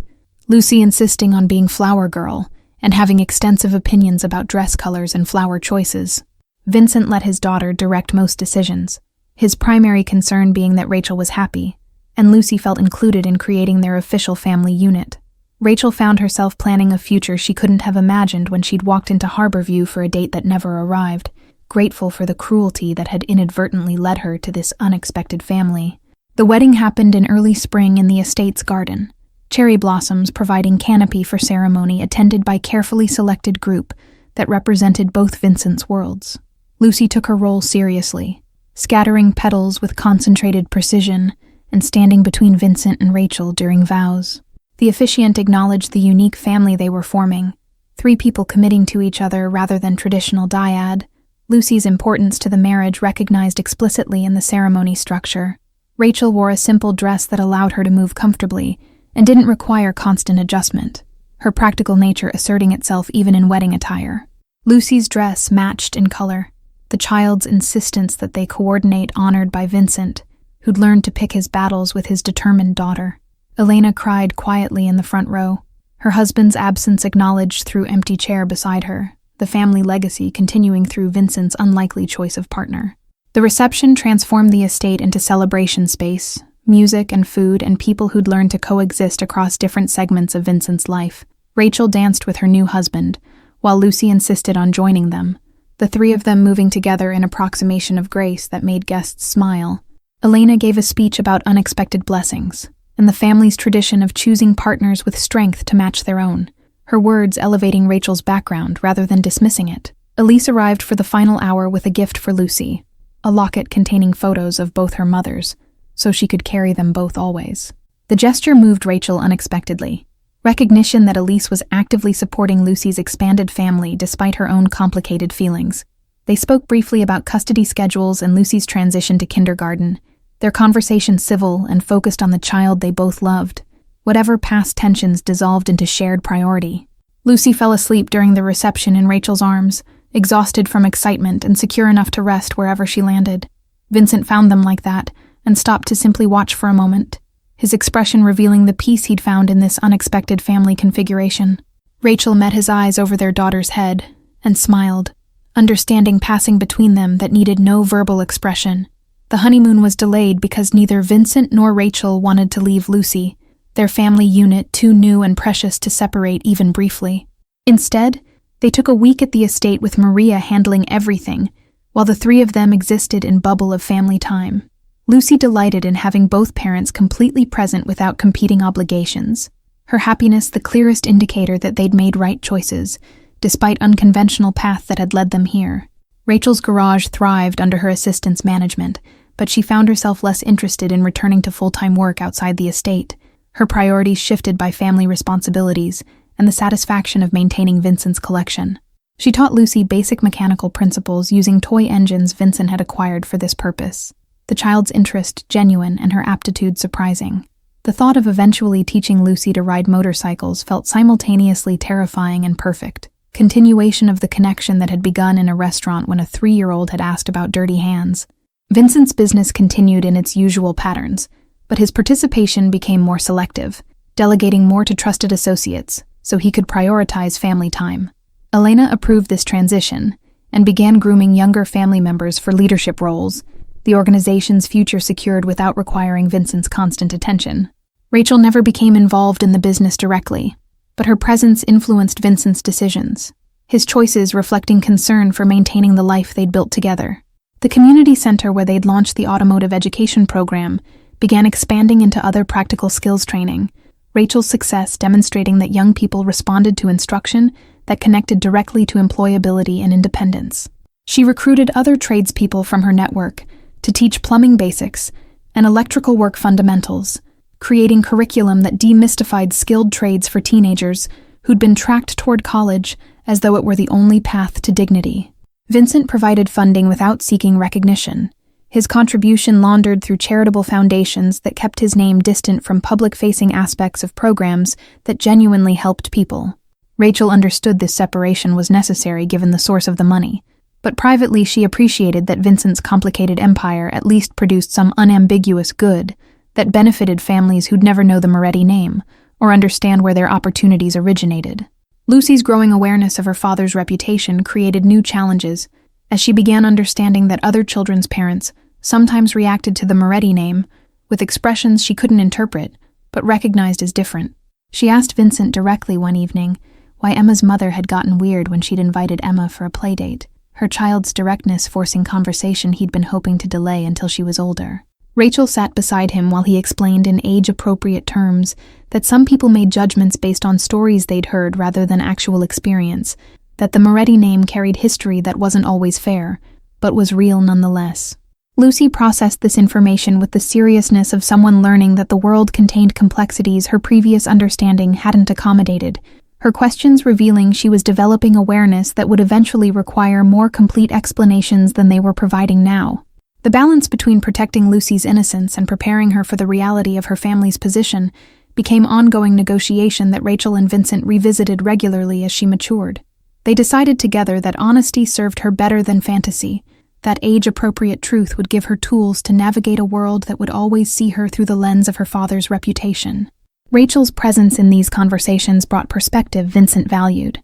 Lucy insisting on being flower girl and having extensive opinions about dress colors and flower choices. Vincent let his daughter direct most decisions, his primary concern being that Rachel was happy, and Lucy felt included in creating their official family unit. Rachel found herself planning a future she couldn't have imagined when she'd walked into Harborview for a date that never arrived, grateful for the cruelty that had inadvertently led her to this unexpected family. The wedding happened in early spring in the estate's garden, cherry blossoms providing canopy for ceremony attended by carefully selected group that represented both Vincent's worlds. Lucy took her role seriously, scattering petals with concentrated precision and standing between Vincent and Rachel during vows. The officiant acknowledged the unique family they were forming, 3 people committing to each other rather than traditional dyad. Lucy's importance to the marriage recognized explicitly in the ceremony structure. Rachel wore a simple dress that allowed her to move comfortably and didn't require constant adjustment, her practical nature asserting itself even in wedding attire. Lucy's dress matched in color, the child's insistence that they coordinate honored by Vincent, who'd learned to pick his battles with his determined daughter. Elena cried quietly in the front row, her husband's absence acknowledged through empty chair beside her, the family legacy continuing through Vincent's unlikely choice of partner. The reception transformed the estate into celebration space, music and food and people who'd learned to coexist across different segments of Vincent's life. Rachel danced with her new husband, while Lucy insisted on joining them, the 3 of them moving together in approximation of grace that made guests smile. Elena gave a speech about unexpected blessings, and the family's tradition of choosing partners with strength to match their own, her words elevating Rachel's background rather than dismissing it. Elise arrived for the final hour with a gift for Lucy, a locket containing photos of both her mothers, so she could carry them both always. The gesture moved Rachel unexpectedly. Recognition that Elise was actively supporting Lucy's expanded family despite her own complicated feelings. They spoke briefly about custody schedules and Lucy's transition to kindergarten, their conversation civil and focused on the child they both loved. Whatever past tensions dissolved into shared priority. Lucy fell asleep during the reception in Rachel's arms, exhausted from excitement and secure enough to rest wherever she landed. Vincent found them like that and stopped to simply watch for a moment, his expression revealing the peace he'd found in this unexpected family configuration. Rachel met his eyes over their daughter's head and smiled, understanding passing between them that needed no verbal expression. The honeymoon was delayed because neither Vincent nor Rachel wanted to leave Lucy, their family unit too new and precious to separate even briefly. Instead, they took a week at the estate with Maria handling everything, while the three of them existed in bubble of family time. Lucy delighted in having both parents completely present without competing obligations, her happiness the clearest indicator that they'd made right choices, despite unconventional path that had led them here. Rachel's garage thrived under her assistant's management, but she found herself less interested in returning to full-time work outside the estate. Her priorities shifted by family responsibilities and the satisfaction of maintaining Vincent's collection. She taught Lucy basic mechanical principles using toy engines Vincent had acquired for this purpose. The child's interest genuine and her aptitude surprising. The thought of eventually teaching Lucy to ride motorcycles felt simultaneously terrifying and perfect. Continuation of the connection that had begun in a restaurant when a 3-year-old had asked about dirty hands. Vincent's business continued in its usual patterns, but his participation became more selective, delegating more to trusted associates so he could prioritize family time. Elena approved this transition and began grooming younger family members for leadership roles, the organization's future secured without requiring Vincent's constant attention. Rachel never became involved in the business directly, but her presence influenced Vincent's decisions, his choices reflecting concern for maintaining the life they'd built together. The community center where they'd launched the automotive education program began expanding into other practical skills training, Rachel's success demonstrating that young people responded to instruction that connected directly to employability and independence. She recruited other tradespeople from her network to teach plumbing basics and electrical work fundamentals, creating curriculum that demystified skilled trades for teenagers who'd been tracked toward college as though it were the only path to dignity. Vincent provided funding without seeking recognition, his contribution laundered through charitable foundations that kept his name distant from public-facing aspects of programs that genuinely helped people. Rachel understood this separation was necessary given the source of the money, but privately she appreciated that Vincent's complicated empire at least produced some unambiguous good that benefited families who'd never know the Moretti name or understand where their opportunities originated. Lucy's growing awareness of her father's reputation created new challenges as she began understanding that other children's parents sometimes reacted to the Moretti name with expressions she couldn't interpret but recognized as different. She asked Vincent directly one evening why Emma's mother had gotten weird when she'd invited Emma for a playdate, her child's directness forcing conversation he'd been hoping to delay until she was older. Rachel sat beside him while he explained in age-appropriate terms that some people made judgments based on stories they'd heard rather than actual experience, that the Moretti name carried history that wasn't always fair, but was real nonetheless. Lucy processed this information with the seriousness of someone learning that the world contained complexities her previous understanding hadn't accommodated, her questions revealing she was developing awareness that would eventually require more complete explanations than they were providing now. The balance between protecting Lucy's innocence and preparing her for the reality of her family's position became ongoing negotiation that Rachel and Vincent revisited regularly as she matured. They decided together that honesty served her better than fantasy, that age-appropriate truth would give her tools to navigate a world that would always see her through the lens of her father's reputation. Rachel's presence in these conversations brought perspective Vincent valued,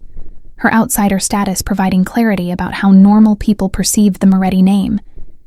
her outsider status providing clarity about how normal people perceived the Moretti name,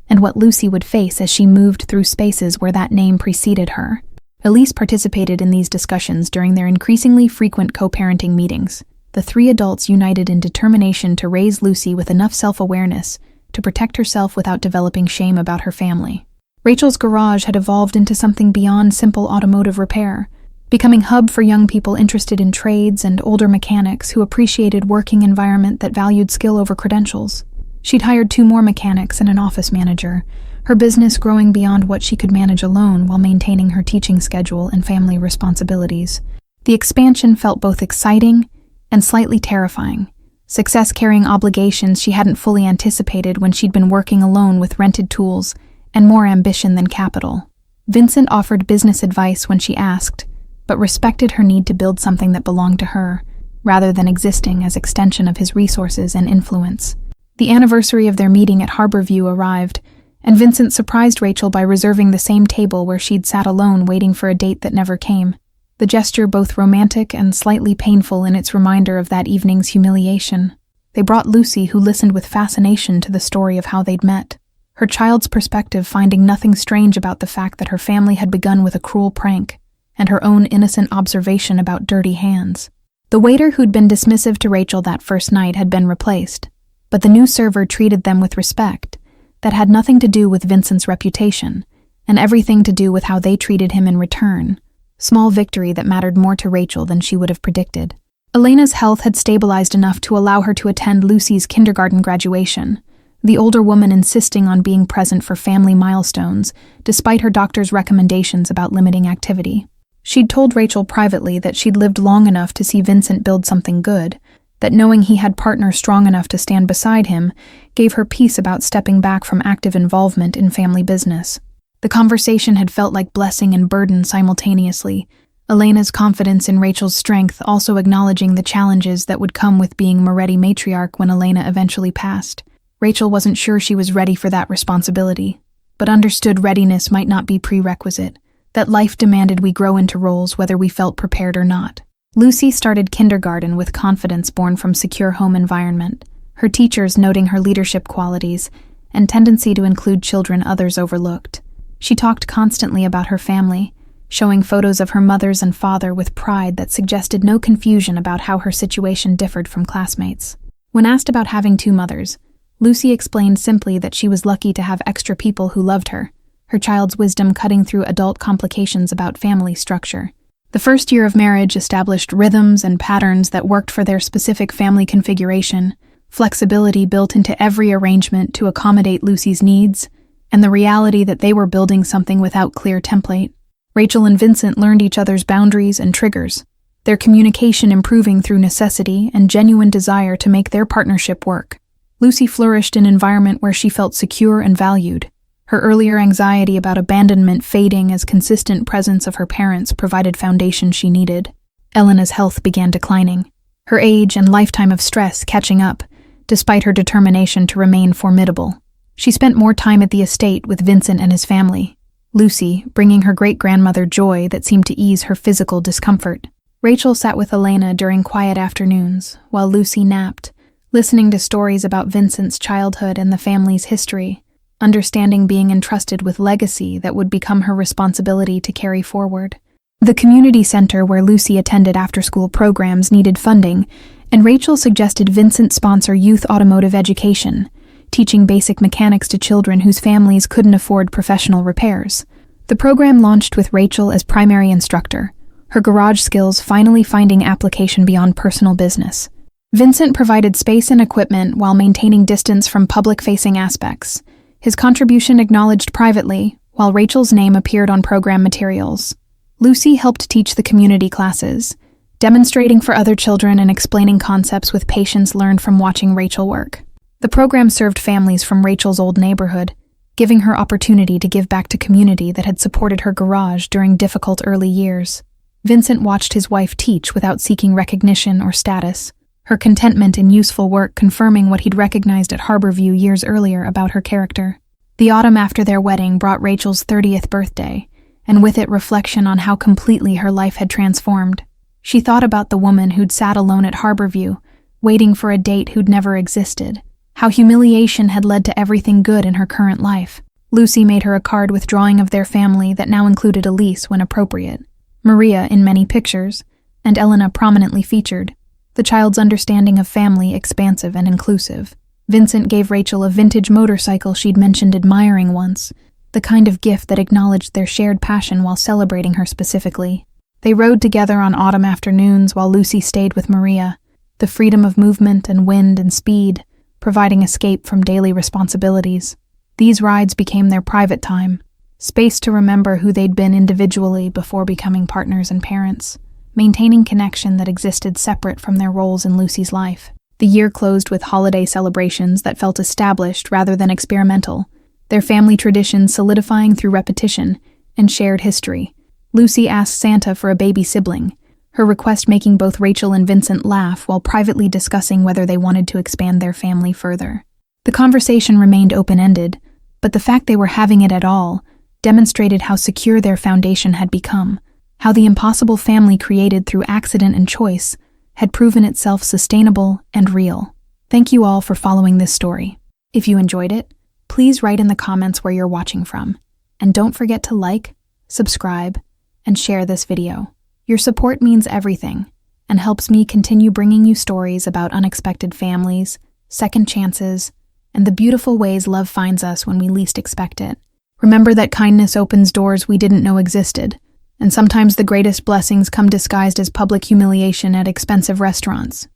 and what Lucy would face as she moved through spaces where that name preceded her. Elise participated in these discussions during their increasingly frequent co-parenting meetings. The three adults united in determination to raise Lucy with enough self-awareness to protect herself without developing shame about her family. Rachel's garage had evolved into something beyond simple automotive repair. becoming hub for young people interested in trades and older mechanics who appreciated working environment that valued skill over credentials. She'd hired 2 more mechanics and an office manager, her business growing beyond what she could manage alone while maintaining her teaching schedule and family responsibilities. The expansion felt both exciting and slightly terrifying, success carrying obligations she hadn't fully anticipated when she'd been working alone with rented tools and more ambition than capital. Vincent offered business advice when she asked, but respected her need to build something that belonged to her, rather than existing as extension of his resources and influence. The anniversary of their meeting at Harborview arrived, and Vincent surprised Rachel by reserving the same table where she'd sat alone waiting for a date that never came. The gesture both romantic and slightly painful in its reminder of that evening's humiliation. They brought Lucy, who listened with fascination to the story of how they'd met, her child's perspective finding nothing strange about the fact that her family had begun with a cruel prank, and her own innocent observation about dirty hands. The waiter who'd been dismissive to Rachel that first night had been replaced, but the new server treated them with respect that had nothing to do with Vincent's reputation, and everything to do with how they treated him in return. Small victory that mattered more to Rachel than she would have predicted. Elena's health had stabilized enough to allow her to attend Lucy's kindergarten graduation, the older woman insisting on being present for family milestones, despite her doctor's recommendations about limiting activity. She'd told Rachel privately that she'd lived long enough to see Vincent build something good, that knowing he had partners strong enough to stand beside him gave her peace about stepping back from active involvement in family business. The conversation had felt like blessing and burden simultaneously, Elena's confidence in Rachel's strength also acknowledging the challenges that would come with being Moretti matriarch when Elena eventually passed. Rachel wasn't sure she was ready for that responsibility, but understood readiness might not be prerequisite, that life demanded we grow into roles whether we felt prepared or not. Lucy started kindergarten with confidence born from secure home environment, her teachers noting her leadership qualities and tendency to include children others overlooked. She talked constantly about her family, showing photos of her mothers and father with pride that suggested no confusion about how her situation differed from classmates. When asked about having 2 mothers, Lucy explained simply that she was lucky to have extra people who loved her, her child's wisdom cutting through adult complications about family structure. The first year of marriage established rhythms and patterns that worked for their specific family configuration, flexibility built into every arrangement to accommodate Lucy's needs, and the reality that they were building something without clear template. Rachel and Vincent learned each other's boundaries and triggers, their communication improving through necessity and genuine desire to make their partnership work. Lucy flourished in an environment where she felt secure and valued, her earlier anxiety about abandonment fading as consistent presence of her parents provided foundation she needed. Elena's health began declining, her age and lifetime of stress catching up, despite her determination to remain formidable. She spent more time at the estate with Vincent and his family, Lucy bringing her great-grandmother joy that seemed to ease her physical discomfort. Rachel sat with Elena during quiet afternoons, while Lucy napped, listening to stories about Vincent's childhood and the family's history, understanding being entrusted with legacy that would become her responsibility to carry forward. The community center where Lucy attended after-school programs needed funding, and Rachel suggested Vincent sponsor youth automotive education, teaching basic mechanics to children whose families couldn't afford professional repairs. The program launched with Rachel as primary instructor, her garage skills finally finding application beyond personal business. Vincent provided space and equipment while maintaining distance from public-facing aspects, his contribution acknowledged privately, while Rachel's name appeared on program materials. Lucy helped teach the community classes, demonstrating for other children and explaining concepts with patience learned from watching Rachel work. The program served families from Rachel's old neighborhood, giving her opportunity to give back to community that had supported her garage during difficult early years. Vincent watched his wife teach without seeking recognition or status, her contentment in useful work confirming what he'd recognized at Harborview years earlier about her character. The autumn after their wedding brought Rachel's 30th birthday, and with it reflection on how completely her life had transformed. She thought about the woman who'd sat alone at Harborview, waiting for a date who'd never existed, how humiliation had led to everything good in her current life. Lucy made her a card with drawing of their family that now included Elise when appropriate, Maria in many pictures, and Elena prominently featured, the child's understanding of family expansive and inclusive. Vincent gave Rachel a vintage motorcycle she'd mentioned admiring once, the kind of gift that acknowledged their shared passion while celebrating her specifically. They rode together on autumn afternoons while Lucy stayed with Maria, the freedom of movement and wind and speed, providing escape from daily responsibilities. These rides became their private time, space to remember who they'd been individually before becoming partners and parents, maintaining connection that existed separate from their roles in Lucy's life. The year closed with holiday celebrations that felt established rather than experimental, their family traditions solidifying through repetition and shared history. Lucy asked Santa for a baby sibling, her request making both Rachel and Vincent laugh while privately discussing whether they wanted to expand their family further. The conversation remained open-ended, but the fact they were having it at all demonstrated how secure their foundation had become, how the impossible family created through accident and choice had proven itself sustainable and real. Thank you all for following this story. If you enjoyed it, please write in the comments where you're watching from, and don't forget to like, subscribe, and share this video. Your support means everything and helps me continue bringing you stories about unexpected families, second chances, and the beautiful ways love finds us when we least expect it. Remember that kindness opens doors we didn't know existed, and sometimes the greatest blessings come disguised as public humiliation at expensive restaurants.